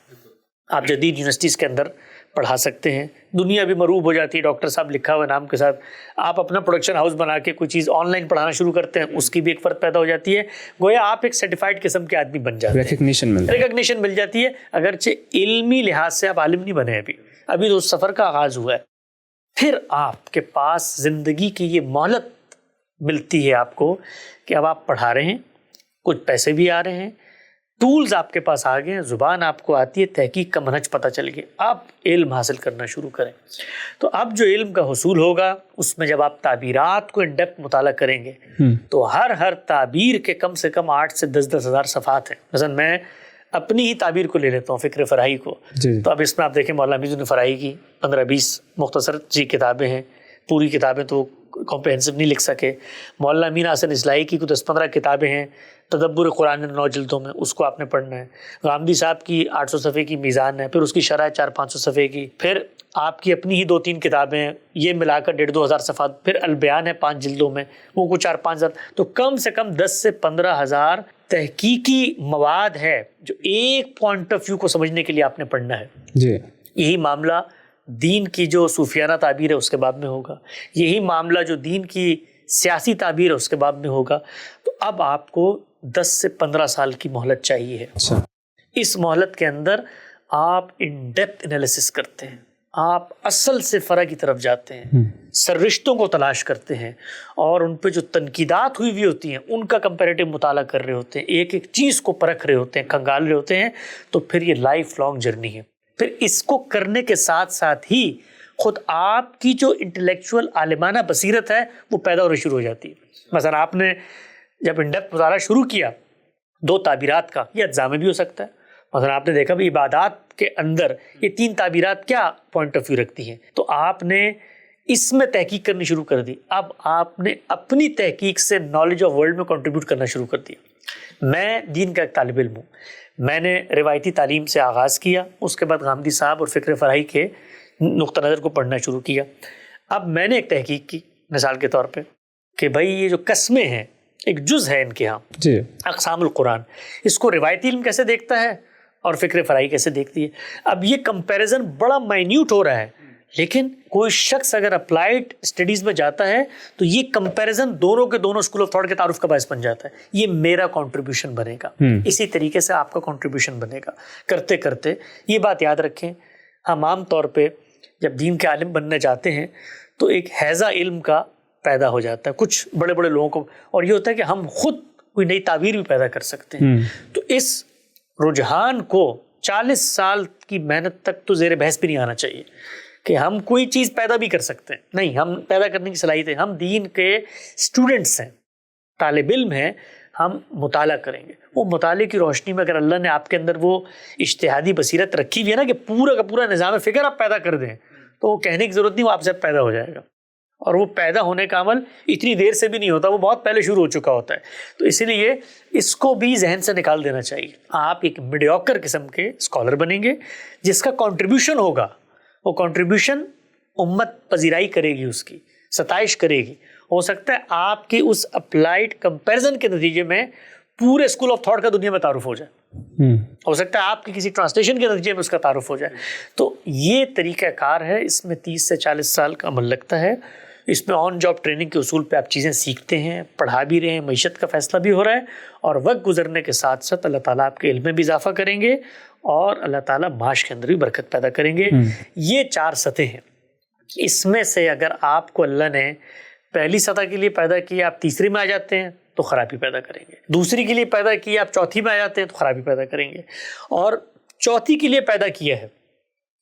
[SPEAKER 1] آپ جدید یونیورسٹیز کے اندر پڑھا سکتے ہیں. دنیا بھی مروب ہو جاتی ہے, ڈاکٹر صاحب لکھا ہوا نام کے ساتھ آپ اپنا پروڈکشن ہاؤس بنا کے کوئی چیز آن لائن پڑھانا شروع کرتے ہیں, اس کی بھی ایک فرق پیدا ہو جاتی ہے. گویا آپ ایک سرٹیفائڈ قسم کے آدمی بن جاتے ہیں, ریکگنیشن مل جاتی ہے. اگرچہ علمی لحاظ سے آپ عالم نہیں بنے ابھی تو اس سفر کا آغاز ہوا ہے. پھر آپ کے پاس زندگی کی یہ مہلت ملتی ہے آپ کو کہ اب آپ پڑھا رہے ہیں, کچھ پیسے بھی آ رہے ہیں, ٹولز آپ کے پاس آ گئے ہیں, زبان آپ کو آتی ہے, تحقیق کا منہج پتہ چل گیا, آپ علم حاصل کرنا شروع کریں. تو اب جو علم کا حصول ہوگا اس میں جب آپ تعبیرات کو ان ڈیپتھ مطالعہ کریں گے تو ہر تعبیر کے کم سے کم 8 سے 10 ہزار صفحات ہیں. مثلا میں اپنی ہی تعبیر کو لے لیتا ہوں, فکر فراہی کو. تو اب اس میں آپ دیکھیں مولانا امین فراہی کی 15-20 مختصر سی کتابیں ہیں, پوری کتابیں تو کمپریہنسو نہیں لکھ سکے. مولانا امین حسن اصلاحی کی کوئی 10-15 کتابیں ہیں تدبر قرآن 9 جلدوں میں, اس کو آپ نے پڑھنا ہے. غامدی صاحب کی 800 صفحے کی میزان ہے, پھر اس کی شرح 400-500 صفحے کی, پھر آپ کی اپنی ہی 2-3 کتابیں ہیں, یہ ملا کر 1,500-2 ہزار صفحات, پھر البیان ہے 5 جلدوں میں, وہ کو 4-5 ہزار. تو کم سے کم 10 سے 15 ہزار تحقیقی مواد ہے جو ایک پوائنٹ آف ویو کو سمجھنے کے لیے آپ نے پڑھنا ہے. یہی معاملہ دین کی جو صوفیانہ تعبیر ہے اس کے باب میں ہوگا، یہی معاملہ جو دین کی سیاسی تعبیر ہے اس کے باب میں ہوگا. تو اب آپ کو 10 سے 15 سال کی مہلت چاہیے ہے. اس مہلت کے اندر آپ ان ڈیپتھ انالیسس کرتے ہیں، آپ اصل سے فرع کی طرف جاتے ہیں، سررشتوں کو تلاش کرتے ہیں اور ان پہ جو تنقیدات ہوئی ہوتی ہیں ان کا کمپیریٹیو مطالعہ کر رہے ہوتے ہیں، ایک ایک چیز کو پرکھ رہے ہوتے ہیں، کھنگال رہے ہوتے ہیں. تو پھر یہ لائف لانگ جرنی ہے. پھر اس کو کرنے کے ساتھ ساتھ ہی خود آپ کی جو انٹلیکچوئل عالمانہ بصیرت ہے وہ پیدا ہونا شروع ہو جاتی ہے. مثلا آپ نے جب ان ڈیپتھ مطالعہ شروع کیا 2 تعبیرات کا، یہ اجزاء میں بھی ہو سکتا ہے. مثلا آپ نے دیکھا بھی عبادات کے اندر یہ 3 تعبیرات کیا پوائنٹ آف ویو رکھتی ہیں، تو آپ نے اس میں تحقیق کرنی شروع کر دی. اب آپ نے اپنی تحقیق سے نالج آف ورلڈ میں کنٹریبیوٹ کرنا شروع کر دیا. میں دین کا ایک طالب علم ہوں، میں نے روایتی تعلیم سے آغاز کیا، اس کے بعد غامدی صاحب اور فکر فرحی کے نقطہ نظر کو پڑھنا شروع کیا. اب میں نے ایک تحقیق کی مثال کے طور پہ کہ بھائی یہ جو قسمیں ہیں ایک جز ہے ان کے ہاں
[SPEAKER 2] جی
[SPEAKER 1] اقسام القرآن، اس کو روایتی علم کیسے دیکھتا ہے اور فکر فرحی کیسے دیکھتی ہے. اب یہ کمپیریزن بڑا مائنیوٹ ہو رہا ہے، لیکن کوئی شخص اگر اپلائیڈ اسٹڈیز میں جاتا ہے تو یہ کمپیریزن دونوں کے دونوں اسکول آف تھاٹ کے تعارف کا باعث بن جاتا ہے. یہ میرا کنٹریبیوشن بنے گا، اسی طریقے سے آپ کا کنٹریبیوشن بنے گا. کرتے کرتے یہ بات یاد رکھیں، ہم عام طور پہ جب دین کے عالم بننے جاتے ہیں تو ایک حیزہ علم کا پیدا ہو جاتا ہے کچھ بڑے بڑے لوگوں کو، اور یہ ہوتا ہے کہ ہم خود کوئی نئی تعبیر بھی پیدا کر سکتے ہیں. تو اس رجحان کو 40 سال کی محنت تک تو زیر بحث بھی نہیں آنا چاہیے کہ ہم کوئی چیز پیدا بھی کر سکتے ہیں. نہیں، ہم پیدا کرنے کی صلاحیت ہے، ہم دین کے اسٹوڈنٹس ہیں، طالب علم ہیں، ہم مطالعہ کریں گے. وہ مطالعے کی روشنی میں اگر اللہ نے آپ کے اندر وہ اجتہادی بصیرت رکھی ہوئی ہے نا کہ پورا کا پورا نظام فکر آپ پیدا کر دیں، تو وہ کہنے کی ضرورت نہیں، وہ آپ سے پیدا ہو جائے گا. اور وہ پیدا ہونے کا عمل اتنی دیر سے بھی نہیں ہوتا، وہ بہت پہلے شروع ہو چکا ہوتا ہے. تو اسی لیے اس کو بھی ذہن سے نکال دینا چاہیے. آپ ایک میڈیوکر قسم کے اسکالر بنیں گے جس کا کنٹریبیوشن ہوگا، وہ کنٹریبیوشن امت پذیرائی کرے گی، اس کی ستائش کرے گی. ہو سکتا ہے آپ کی اس اپلائیڈ کمپیریزن کے نتیجے میں پورے اسکول آف تھاٹ کا دنیا میں تعارف ہو جائے، ہو سکتا ہے آپ کی کسی ٹرانسلیشن کے نتیجے میں اس کا تعارف ہو جائے. تو یہ طریقہ کار ہے، اس میں 30 سے 40 سال کا عمل لگتا ہے. اس میں آن جاب ٹریننگ کے اصول پہ آپ چیزیں سیکھتے ہیں، پڑھا بھی رہے ہیں، معیشت کا فیصلہ بھی ہو رہا ہے، اور وقت گزرنے کے ساتھ ساتھ اللہ تعالیٰ آپ کے علم میں بھی اضافہ کریں گے اور اللہ تعالیٰ معاش کے اندر بھی برکت پیدا کریں گے. یہ 4 سطح ہیں. اس میں سے اگر آپ کو اللہ نے پہلی سطح کے لیے پیدا کیا، آپ تیسری میں آ جاتے ہیں تو خرابی پیدا کریں گے. دوسری کے لیے پیدا کیا، آپ چوتھی میں آ جاتے ہیں تو خرابی پیدا کریں گے. اور چوتھی کے لیے پیدا کیا ہے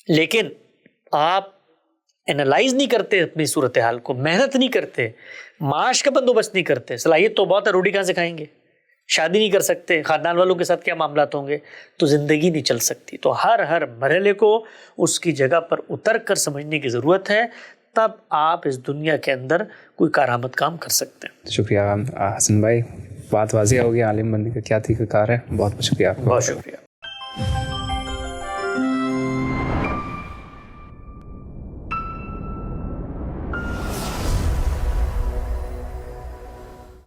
[SPEAKER 1] لیکن آپ انالائز نہیں کرتے اپنی صورتحال کو، محنت نہیں کرتے، معاش کا بندوبست نہیں کرتے. صلاحیت تو بہت ہے، روٹی کہاں سے کھائیں گے، شادی نہیں کر سکتے، خاندان والوں کے ساتھ کیا معاملات ہوں گے، تو زندگی نہیں چل سکتی. تو ہر مرحلے کو اس کی جگہ پر اتر کر سمجھنے کی ضرورت ہے، تب آپ اس دنیا کے اندر کوئی کارآمد کام کر سکتے ہیں.
[SPEAKER 2] شکریہ حسن بھائی، بات واضح ہوگی عالم بننے کا کیا طریقہ کار ہے. بہت بہت شکریہ آپ کا.
[SPEAKER 1] بہت شکریہ.